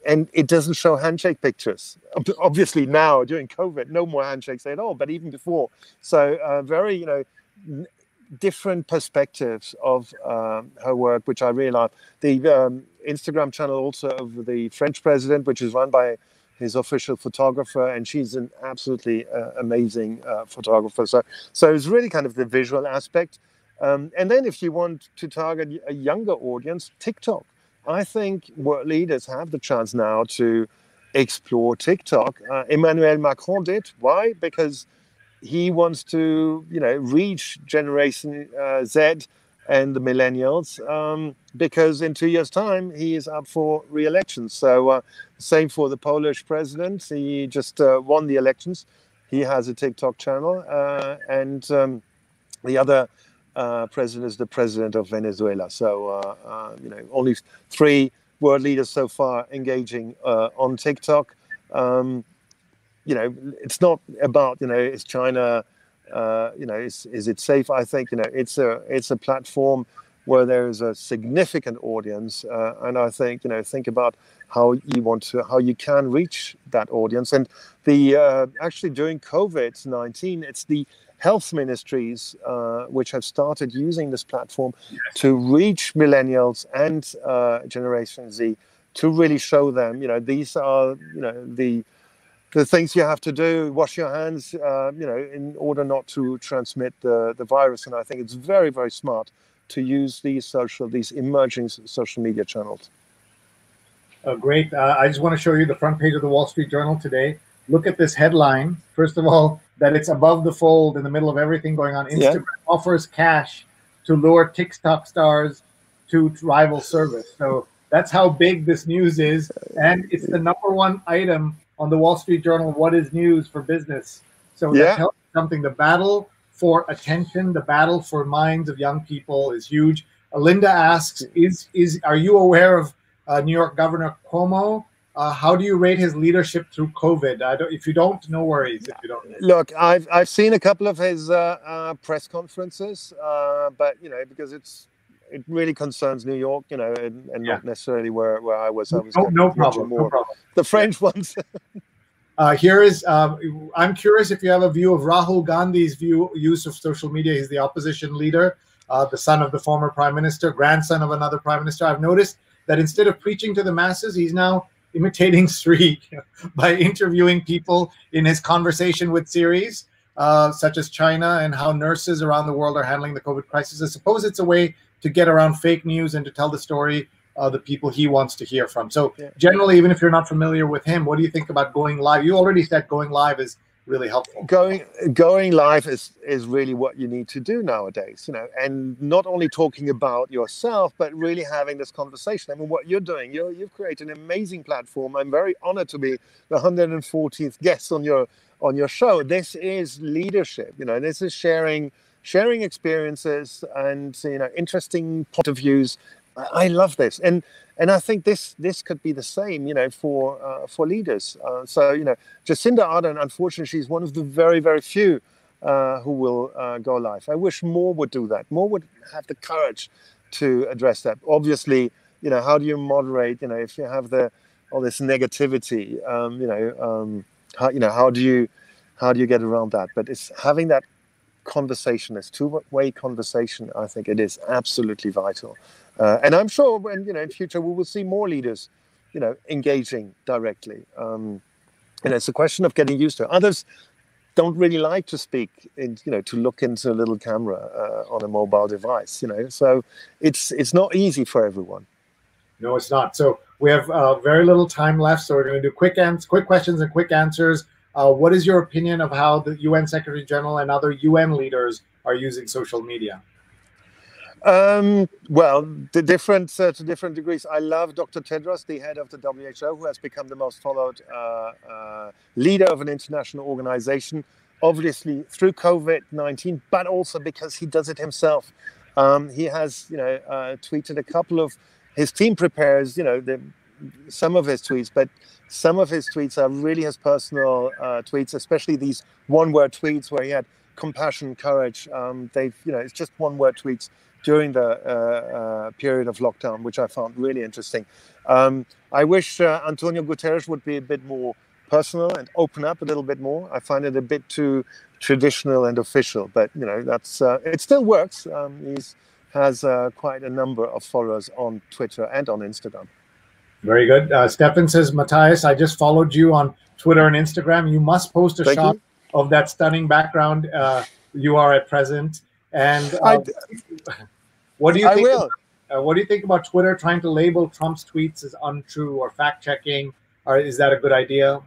and it doesn't show handshake pictures. Obviously now during COVID, no more handshakes at all, but even before. So very different perspectives of her work, which I really like. The Instagram channel also of the French president, which is run by his official photographer, and she's an absolutely amazing photographer. So it's really kind of the visual aspect. And then if you want to target a younger audience, TikTok. I think world leaders have the chance now to explore TikTok. Emmanuel Macron did. Why? Because he wants to, reach Generation Z and the millennials, because in 2 years' time he is up for re-election. So same for the Polish president. He just won the elections. He has a TikTok channel, and the other president is the president of Venezuela. So only 3 world leaders so far engaging on TikTok. It's not about is China. Is it safe? I think it's a platform where there is a significant audience, and I think think about how you can reach that audience. And the actually during COVID-19, it's the health ministries which have started using this platform to reach millennials and Generation Z, to really show them these are the things you have to do, wash your hands, in order not to transmit the virus. And I think it's very, very smart to use these emerging social media channels. Great. I just want to show you the front page of the Wall Street Journal today. Look at this headline. First of all, that it's above the fold in the middle of everything going on. Instagram offers cash to lure TikTok stars to rival service. So that's how big this news is. And it's the #1 item on the Wall Street Journal, what is news for business. So that tells you something. The battle for attention, the battle for minds of young people is huge. Linda asks, are you aware of New York Governor Cuomo? How do you rate his leadership through COVID? If you don't, no worries. If you don't, look, I've seen a couple of his press conferences, but because it really concerns New York, and not necessarily where I was. No problem. The French ones. I'm curious if you have a view of Rahul Gandhi's use of social media. He's the opposition leader, the son of the former prime minister, grandson of another prime minister. I've noticed that instead of preaching to the masses, he's now imitating Sree by interviewing people in his conversation with series, such as China and how nurses around the world are handling the COVID crisis. I suppose it's a way to get around fake news and to tell the story the people he wants to hear from. So generally, even if you're not familiar with him, what do you think about going live? You already said going live is really helpful. Going live is really what you need to do nowadays, and not only talking about yourself, but really having this conversation. I mean, what you're doing, you've created an amazing platform. I'm very honored to be the 114th guest on your show. This is leadership, this is sharing experiences and interesting point of views. I love this, and I think this could be the same, for leaders. So Jacinda Ardern, unfortunately, she's one of the very, very few who will go live. I wish more would do that. More would have the courage to address that. Obviously, how do you moderate? If you have all this negativity, how do you get around that? But it's having that conversation, this two-way conversation. I think it is absolutely vital. And I'm sure when, in future, we will see more leaders, engaging directly. It's a question of getting used to it. Others don't really like to speak, to look into a little camera on a mobile device, So it's not easy for everyone. No, it's not. So we have very little time left. So we're going to do quick questions and quick answers. What is your opinion of how the UN Secretary General and other UN leaders are using social media? Well, to different degrees. I love Dr. Tedros, the head of the WHO, who has become the most followed leader of an international organization, obviously through COVID-19, but also because he does it himself. He has, tweeted a couple of his team prepares, some of his tweets, but some of his tweets are really his personal tweets, especially these one-word tweets where he had compassion, courage. It's just one-word tweets during the period of lockdown, which I found really interesting. I wish Antonio Guterres would be a bit more personal and open up a little bit more. I find it a bit too traditional and official, but that's it still works. He has quite a number of followers on Twitter and on Instagram. Very good. Stefan says, Matthias, I just followed you on Twitter and Instagram. You must post a shot of that stunning background you are at present. And what do you think? What do you think about Twitter trying to label Trump's tweets as untrue or fact-checking? Or is that a good idea?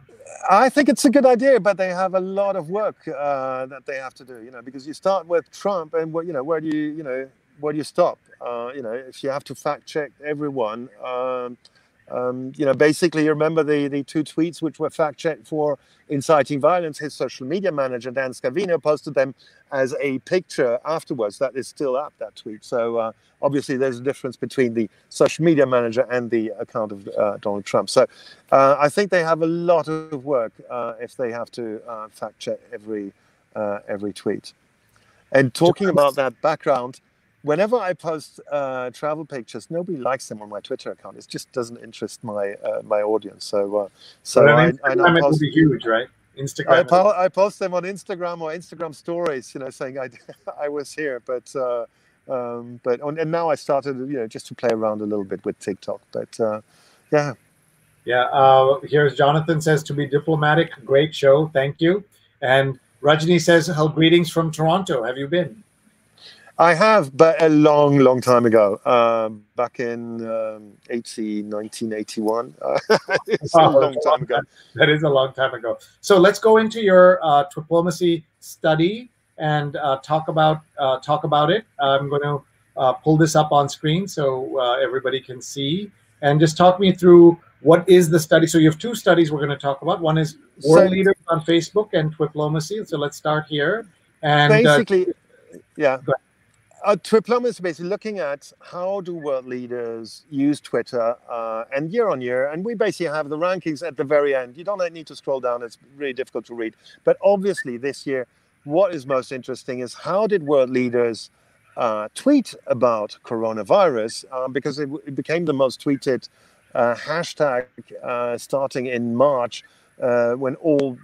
I think it's a good idea, but they have a lot of work that they have to do. Because you start with Trump, and where do you stop? If you have to fact-check everyone. Basically, you remember the two tweets which were fact-checked for inciting violence. His social media manager, Dan Scavino, posted them as a picture afterwards. That is still up, that tweet. So obviously, there's a difference between the social media manager and the account of Donald Trump. So I think they have a lot of work if they have to fact-check every tweet. And talking about that background, whenever I post travel pictures, nobody likes them on my Twitter account. It just doesn't interest my audience. So I know it will be huge, right? Instagram. I post them on Instagram or Instagram stories, saying I was here. But and now I started, just to play around a little bit with TikTok. But yeah. Yeah. Here's Jonathan says, to be diplomatic, great show, thank you. And Rajni says, greetings from Toronto. Have you been? I have, but a long, long time ago, back in 1981. It's a long time ago. That is a long time ago. So let's go into your diplomacy study and talk about it. I'm going to pull this up on screen so everybody can see. And just talk me through what is the study. So you have two studies we're going to talk about. One is World Leaders on Facebook and diplomacy. So let's start here. And basically, yeah. Diplomacy is basically looking at how do world leaders use Twitter and year on year. And we basically have the rankings at the very end. You don't need to scroll down. It's really difficult to read. But obviously this year, what is most interesting is how did world leaders tweet about coronavirus? Because it became the most tweeted hashtag starting in March when all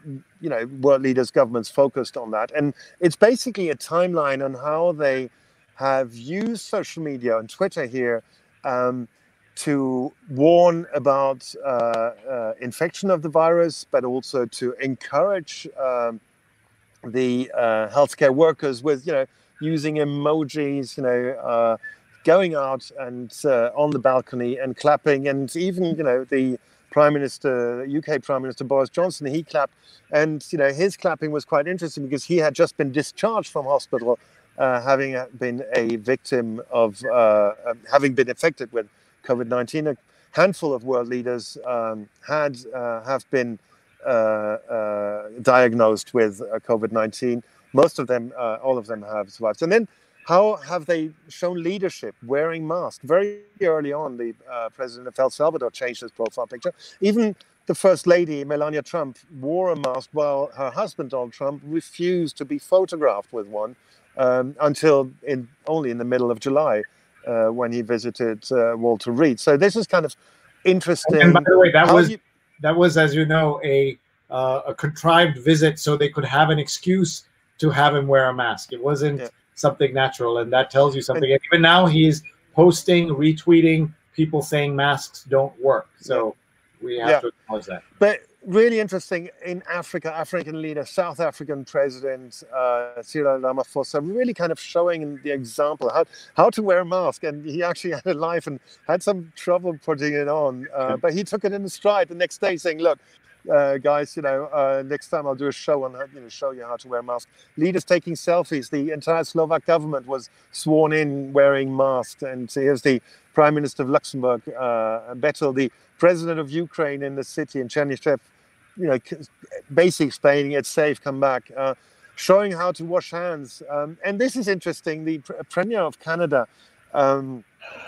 world leaders, governments focused on that. And it's basically a timeline on how they have used social media and Twitter here to warn about infection of the virus, but also to encourage the healthcare workers with, using emojis, going out and on the balcony and clapping, and even, the Prime Minister, UK Prime Minister Boris Johnson, he clapped, and his clapping was quite interesting because he had just been discharged from hospital, having been a victim of having been affected with COVID-19. A handful of world leaders have been diagnosed with COVID-19. Most of them, all of them have survived. And then how have they shown leadership? Wearing masks. Very early on, the president of El Salvador changed his profile picture. Even the First Lady, Melania Trump, wore a mask while her husband, Donald Trump, refused to be photographed with one until only in the middle of July when he visited Walter Reed. So this is kind of interesting. And by the way, that was, as you know, a contrived visit so they could have an excuse to have him wear a mask. It wasn't something natural, and that tells you something. And even now, he's posting, retweeting people saying masks don't work. So we have to acknowledge that. But really interesting, in Africa, African leader, South African President Cyril Ramaphosa, really kind of showing the example how to wear a mask. And he actually had a life and had some trouble putting it on, but he took it in stride the next day, saying, "Look, guys, next time I'll do a show on show you how to wear a mask." Leaders taking selfies. The entire Slovak government was sworn in wearing masks. And here's the Prime Minister of Luxembourg, Bettel, the President of Ukraine in the city in Chernihiv, basically explaining it's safe, come back, showing how to wash hands. And this is interesting. The Premier of Canada,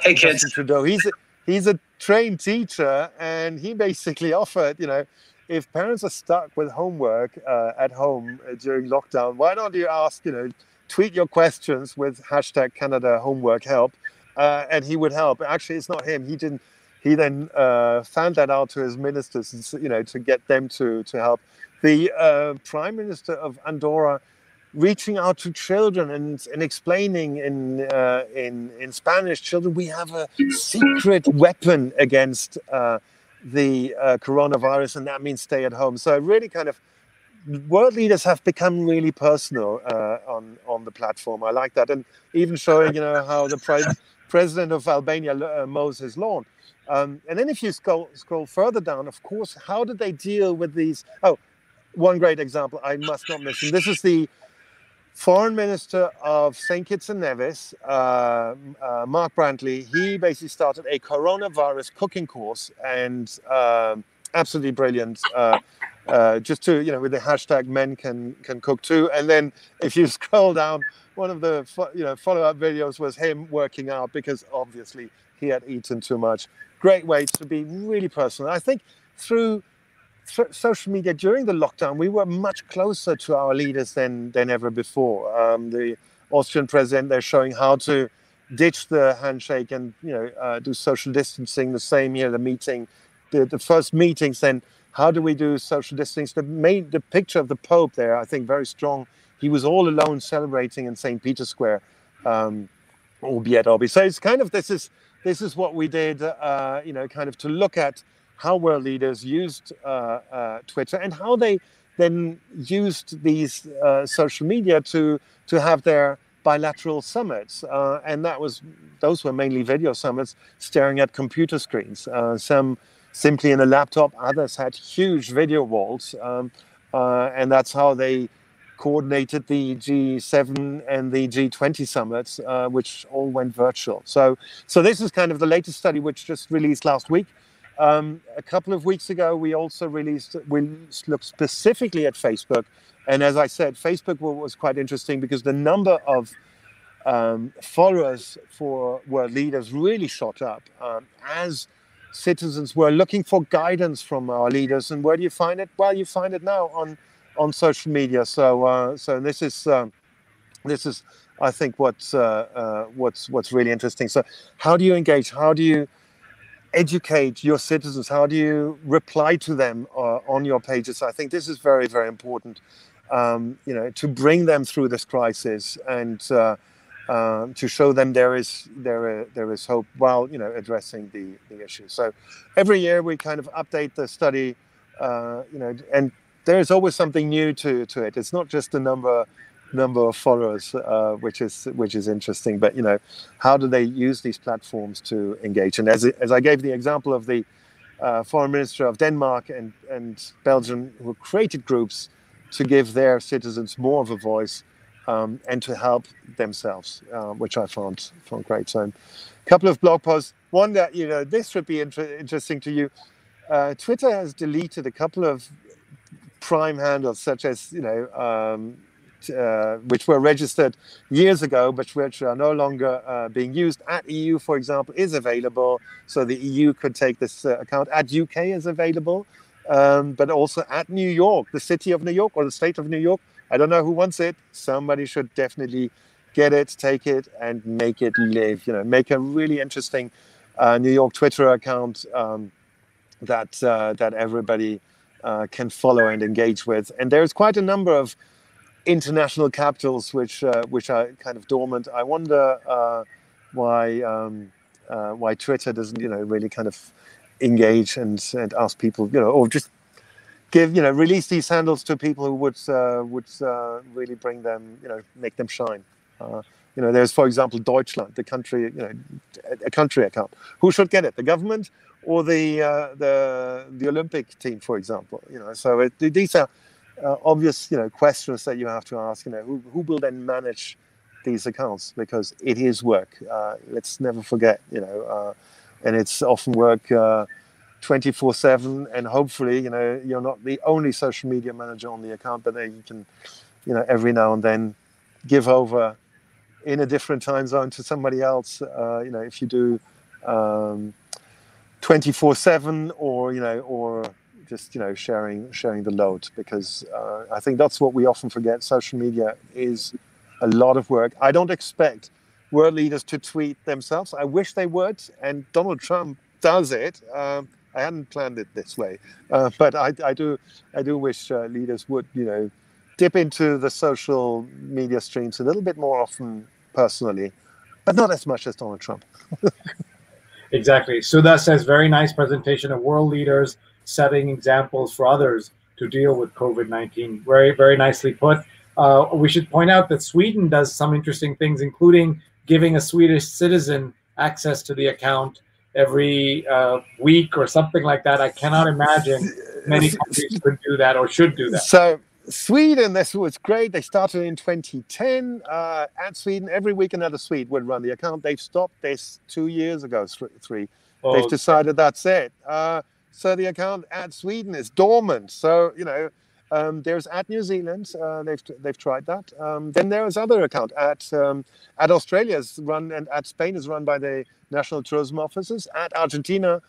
hey kids, Trudeau, he's a trained teacher, and he basically offered, if parents are stuck with homework at home during lockdown, why don't you ask, tweet your questions with hashtag Canada Homework Help, and he would help. Actually, it's not him. He then found that out to his ministers, to get them to help. The Prime Minister of Andorra reaching out to children and explaining in Spanish, children, we have a secret weapon against the coronavirus, and that means stay at home. So really kind of world leaders have become really personal on the platform. I like that. And even showing, how the president of Albania mows his lawn. And then if you scroll further down, of course, how did they deal with these? Oh, one great example I must not mention. This is the Foreign Minister of St. Kitts and Nevis, Mark Brantley. He basically started a coronavirus cooking course, and absolutely brilliant. Just to, with the hashtag men can cook too. And then if you scroll down, one of the follow-up videos was him working out because obviously he had eaten too much. Great way to be really personal. I think through social media during the lockdown, we were much closer to our leaders than ever before. The Austrian president, they're showing how to ditch the handshake and do social distancing. The same here, the first meetings. Then how do we do social distancing? The picture of the Pope there, I think, very strong. He was all alone celebrating in St. Peter's Square, albeit. So it's kind of this is what we did, kind of to look at how world leaders used Twitter and how they then used these social media to have their bilateral summits. And those were mainly video summits, staring at computer screens. Some simply in a laptop, others had huge video walls. And that's how they coordinated the G7 and the G20 summits, which all went virtual. So this is kind of the latest study, which just released last week. A couple of weeks ago, we looked specifically at Facebook. And as I said, Facebook was quite interesting because the number of followers for world leaders really shot up as citizens were looking for guidance from our leaders. And where do you find it? Well, you find it now on social media. So this is I think what's really interesting. So how do you engage? How do you educate your citizens? How do you reply to them on your pages? I think this is very, very important, to bring them through this crisis and to show them there is hope while addressing the issue. So every year we kind of update the study, and there's always something new to it. It's not just the number of followers, which is interesting, but how do they use these platforms to engage? And as I gave the example of the foreign minister of Denmark and Belgium, who created groups to give their citizens more of a voice, and to help themselves, which I found great. So, a couple of blog posts. One that this should be interesting to you. Twitter has deleted a couple of prime handles, such as which were registered years ago, but which are no longer being used. At EU, for example, is available, so the EU could take this account. At UK is available, but also at New York, the city of New York or the state of New York. I don't know who wants it. Somebody should definitely get it, take it, and make it live. Make a really interesting New York Twitter account that everybody can follow and engage with. And there's quite a number of international capitals which are kind of dormant. I wonder why Twitter doesn't really kind of engage and ask people or just give release these handles to people who would really bring them make them shine. There's, for example, Deutschland, the country, a country account. Who should get it? The government or the Olympic team, for example? So these are obvious questions that you have to ask. Who will then manage these accounts, because it is work. Let's never forget. And it's often work 24/7, and hopefully you're not the only social media manager on the account, but then you can every now and then give over in a different time zone to somebody else. If you do 24/7 or just sharing the load, because I think that's what we often forget. Social media is a lot of work. I don't expect world leaders to tweet themselves. I wish they would, and Donald Trump does it. I hadn't planned it this way, but I do wish leaders would dip into the social media streams a little bit more often personally, but not as much as Donald Trump. Exactly. Sudha says, very nice presentation of world leaders setting examples for others to deal with COVID-19. Very, very nicely put. We should point out that Sweden does some interesting things, including giving a Swedish citizen access to the account every week or something like that. I cannot imagine many countries could do that or should do that. So Sweden, this was great. They started in 2010. At Sweden, every week another Swede would run the account. They've stopped this 2 years ago, three. They've decided that's it. So the account at Sweden is dormant. So, there's at New Zealand. They've tried that. Then there's other account at Australia's run, and at Spain is run by the national tourism officers. At Argentina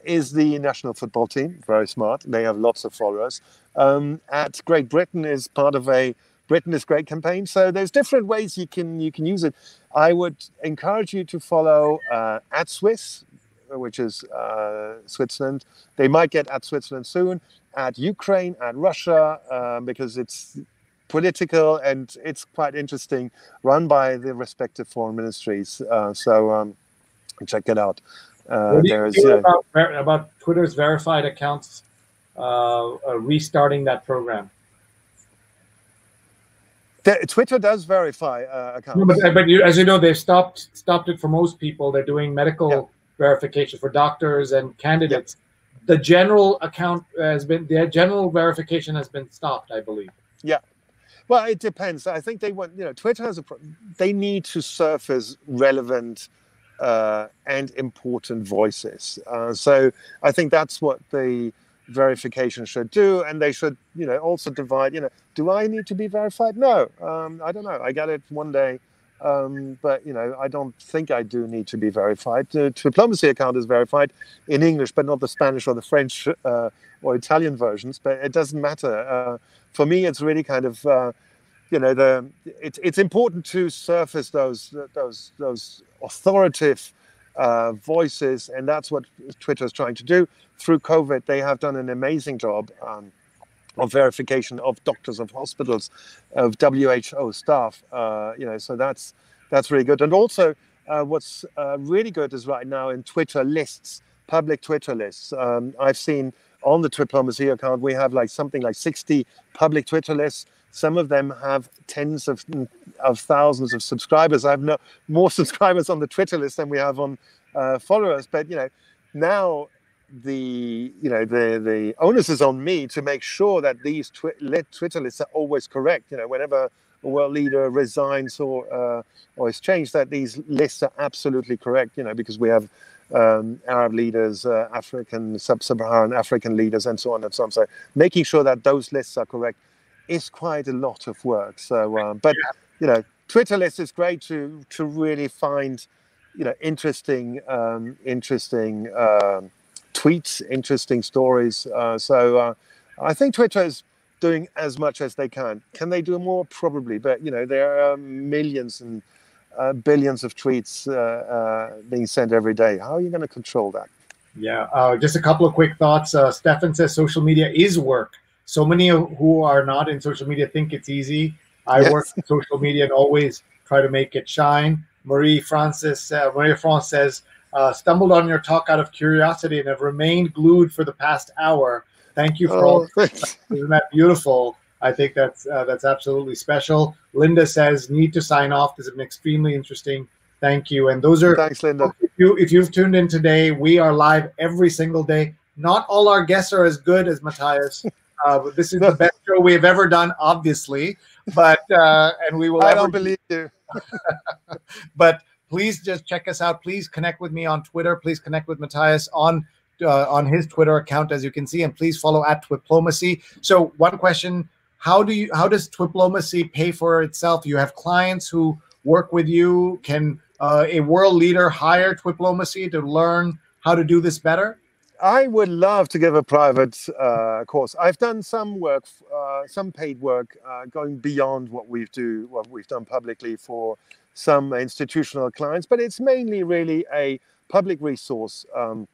is the national football team. Very smart. They have lots of followers. At Great Britain is part of a Britain is Great campaign. So there's different ways you can use it. I would encourage you to follow at Swiss, which is Switzerland. They might get at Switzerland soon. At Ukraine, at Russia, because it's political and it's quite interesting, run by the respective foreign ministries. So check it out. What do you feel about Twitter's verified accounts restarting that program? Twitter does verify accounts. No, but as you know, they've stopped it for most people. They're doing medical verification for doctors and candidates. The general general verification has been stopped, I believe. Yeah. Well, it depends. I think they want, Twitter has they need to surface relevant and important voices. So I think that's what the verification should do, and they should, also divide. Do I need to be verified? No, I don't know. I got it one day, but I don't think I do need to be verified. The Diplomacy account is verified in English, but not the Spanish or the French or Italian versions. But it doesn't matter. For me, it's really kind of it's important to surface those authoritative voices, and that's what Twitter is trying to do. Through COVID, they have done an amazing job of verification of doctors, of hospitals, of WHO staff. So That's really good. And also, what's really good is right now in Twitter lists, public Twitter lists. I've seen on the Diplomacy account, we have something like 60 public Twitter lists. Some of them have tens of thousands of subscribers. I have more subscribers on the Twitter list than we have on followers. But now the onus is on me to make sure that these Twitter lists are always correct. Whenever a world leader resigns or is changed, that these lists are absolutely correct. Because we have Arab leaders, African, sub-Saharan African leaders, and so on and so on. So making sure that those lists are correct is quite a lot of work. So, Twitter lists is great to really find, interesting tweets, interesting stories. I think Twitter is doing as much as they can. Can they do more? Probably, but there are millions and billions of tweets being sent every day. How are you going to control that? Yeah, just a couple of quick thoughts. Stefan says social media is work. So many who are not in social media think it's easy. I work in social media and always try to make it shine. Marie France says, stumbled on your talk out of curiosity and have remained glued for the past hour. Thank you for all. Isn't that beautiful? I think that's absolutely special. Linda says, need to sign off. This has been extremely interesting. Thank you. And those are, thanks, Linda. If you've tuned in today, we are live every single day. Not all our guests are as good as Matthias. But this is the best show we have ever done, obviously. But and we will. I don't believe you. But please just check us out. Please connect with me on Twitter. Please connect with Matthias on his Twitter account, as you can see, and please follow @Diplomacy. So one question: how does Diplomacy pay for itself? You have clients who work with you. Can a world leader hire Diplomacy to learn how to do this better? I would love to give a private course. I've done some work, some paid work, going beyond what we've done publicly for some institutional clients, but it's mainly really a public resource, but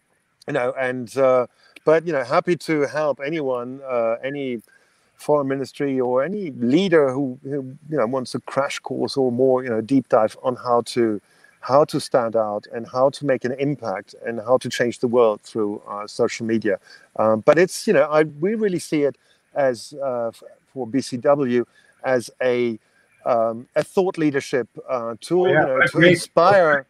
happy to help anyone, any foreign ministry or any leader who wants a crash course or more, deep dive on how to stand out and how to make an impact and how to change the world through social media. But it's, we really see it as, for BCW, as a thought leadership tool, to inspire,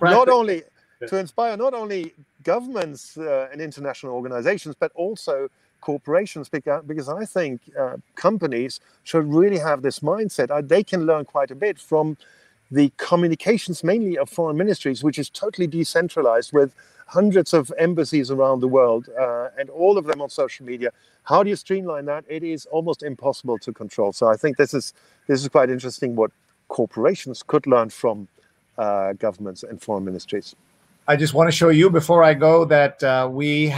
not only governments and international organizations, but also corporations, because I think companies should really have this mindset. They can learn quite a bit from the communications mainly of foreign ministries, which is totally decentralized with hundreds of embassies around the world and all of them on social media. How do you streamline that? It is almost impossible to control. So I think this is quite interesting what corporations could learn from governments and foreign ministries. I just want to show you before I go that we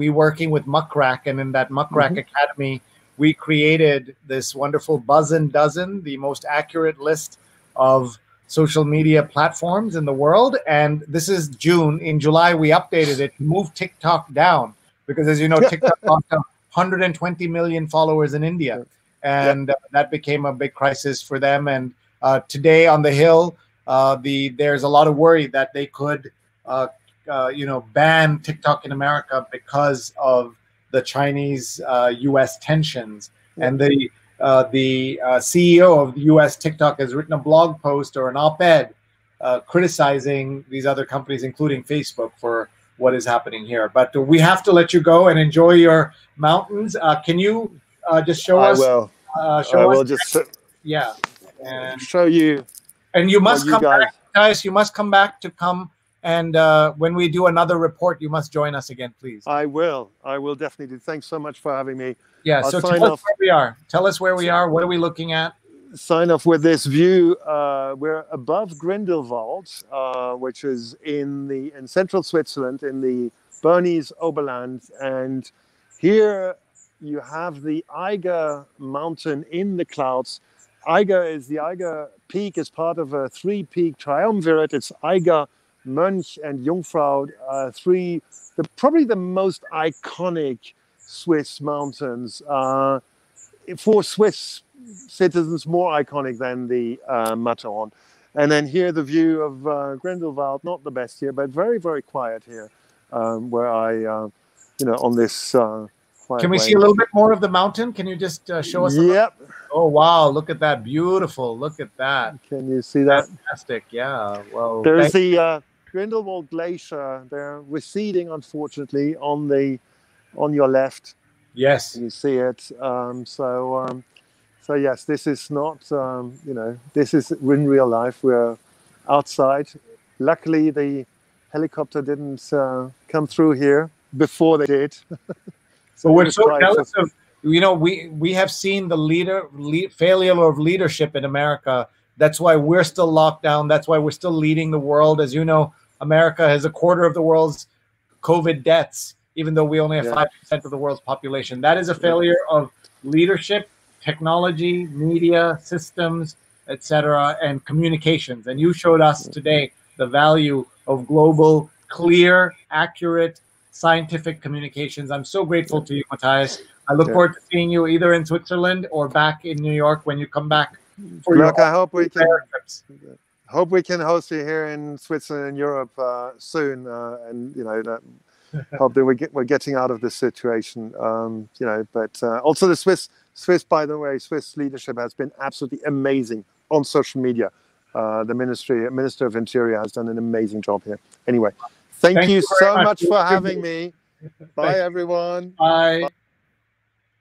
working with Muckrack, and in that Muckrack Academy, we created this wonderful Buzzin' Dozen, the most accurate list of social media platforms in the world. And this is June. In July, we updated it, moved TikTok down, because as you know, TikTok lost 120 million followers in India. And that became a big crisis for them. And today on the Hill, there's a lot of worry that they could ban TikTok in America because of the Chinese-U.S. tensions. And the CEO of the U.S. TikTok has written a blog post or an op-ed criticizing these other companies, including Facebook, for what is happening here. But we have to let you go and enjoy your mountains. Can you just show us? I will just and show you. And you must come back, guys. You must come back to come. And when we do another report, you must join us again, please. I will definitely do. Thanks so much for having me. Yeah, so tell us where we are. Tell us where we are. What are we looking at? Sign off with this view. We're above Grindelwald, which is in central Switzerland, in the Bernese Oberland. And here you have the Eiger mountain in the clouds. The Eiger peak is part of a 3-peak triumvirate. It's Eiger, Mönch and Jungfrau, probably the most iconic Swiss mountains. For Swiss citizens, more iconic than the Matterhorn. And then here the view of Grindelwald, not the best here, but very, very quiet here, where I, on this quiet Can we see way. a little bit more of the mountain? Can you just show us? Yep. Oh, wow. Look at that. Beautiful. Look at that. Can you see that? Fantastic. Yeah. Well, there's the Grindelwald Glacier. They're receding, unfortunately, on your left. Yes. Can you see it? So yes, this is not, this is in real life. We're outside. Luckily, the helicopter didn't come through here before they did. So we're so jealous of, we have seen the failure of leadership in America. That's why we're still locked down. That's why we're still leading the world. As you know, America has a quarter of the world's COVID deaths, even though we only have 5% of the world's population. That is a failure of leadership, technology, media, systems, etc., and communications. And you showed us today the value of global, clear, accurate, scientific communications. I'm so grateful to you, Matthias. I look forward to seeing you either in Switzerland or back in New York when you come back. Look, I hope we can host you here in Switzerland and Europe soon, and hope that we're getting out of this situation. But also the Swiss, by the way, Swiss leadership has been absolutely amazing on social media. The Minister of Interior has done an amazing job here. Anyway, thank you so much for having me. Bye, everyone. Bye.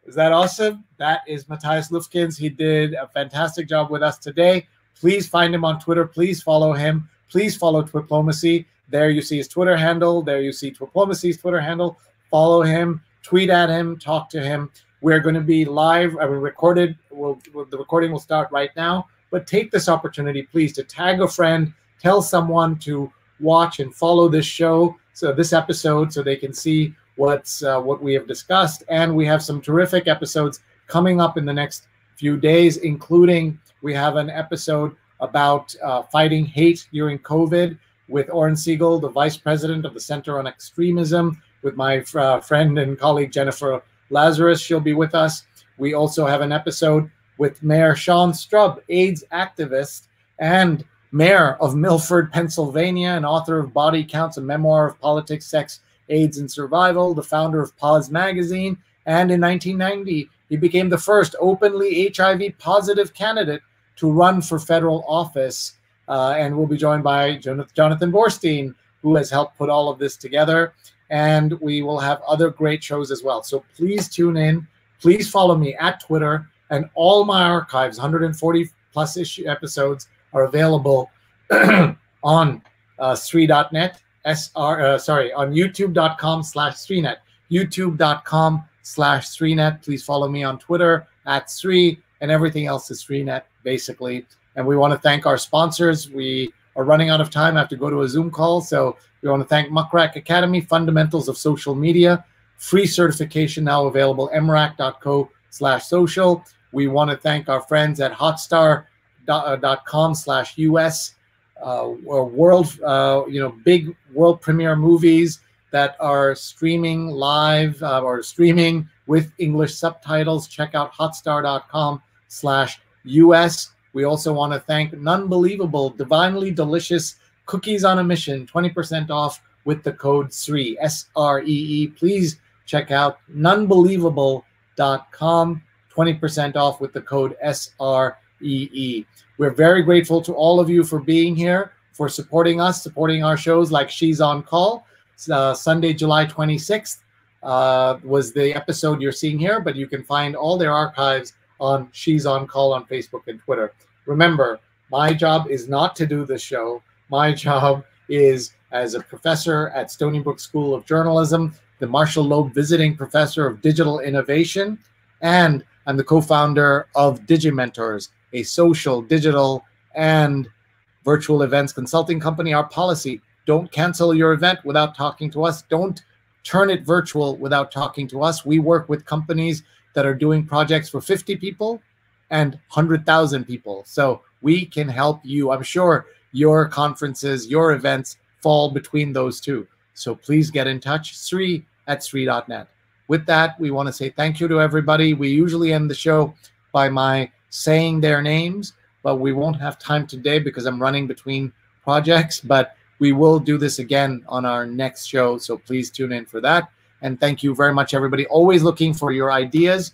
Is that awesome? That is Matthias Lufkins. He did a fantastic job with us today. Please find him on Twitter. Please follow him. Please follow Twiplomacy. There you see his Twitter handle. There you see Twiplomacy's Twitter handle. Follow him. Tweet at him. Talk to him. We're going to be live. Recorded. The recording will start right now. But take this opportunity, please, to tag a friend. Tell someone to watch and follow this show, this episode, so they can see what we have discussed. And we have some terrific episodes coming up in the next few days, including we have an episode about fighting hate during COVID with Oren Siegel, the Vice President of the Center on Extremism, with my friend and colleague Jennifer Lazarus. She'll be with us. We also have an episode with Mayor Sean Strubb, AIDS activist and mayor of Milford, Pennsylvania, and author of Body Counts, a memoir of politics, sex, AIDS, and survival, the founder of Pause magazine. And in 1990, he became the first openly HIV-positive candidate to run for federal office. And we'll be joined by Jonathan Borstein, who has helped put all of this together. And we will have other great shows as well. So please tune in. Please follow me at Twitter. And all my archives, 140+ episodes, are available on Sree.net. On youtube.com/Sreenet. youtube.com/Sreenet. Please follow me on Twitter at Sree, and everything else is Sreenet, basically. And we want to thank our sponsors. We are running out of time. I have to go to a Zoom call. So we want to thank Muckrack Academy, Fundamentals of Social Media, free certification now available, mrac.co/social. We want to thank our friends at hotstar.com/US, big world premiere movies that are streaming live or streaming with English subtitles. Check out hotstar.com/US. We also want to thank Nunbelievable, divinely delicious cookies on a mission, 20% off with the code SREE, SREE. Please check out nunbelievable.com, 20% off with the code SREE. We're very grateful to all of you for being here, for supporting us, supporting our shows like She's on Call. Sunday, July 26th was the episode you're seeing here, but you can find all their archives on She's on Call on Facebook and Twitter. Remember, my job is not to do this show. My job is as a professor at Stony Brook School of Journalism, the Marshall Loeb Visiting Professor of Digital Innovation, and I'm the co-founder of Digimentors, a social, digital, and virtual events consulting company. Our policy: don't cancel your event without talking to us. Don't turn it virtual without talking to us. We work with companies that are doing projects for 50 people and 100,000 people. So we can help you. I'm sure your conferences, your events fall between those two. So please get in touch, Sree@Sree.net. With that, we want to say thank you to everybody. We usually end the show by my saying their names. but we won't have time today because I'm running between projects. But we will do this again on our next show, so please tune in for that. And thank you very much, everybody. Always looking for your ideas,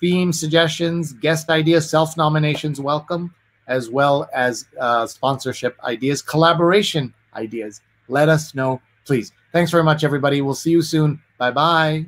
theme suggestions, guest ideas, self-nominations, welcome, as well as sponsorship ideas, collaboration ideas. Let us know, please. Thanks very much, everybody. We'll see you soon. Bye-bye.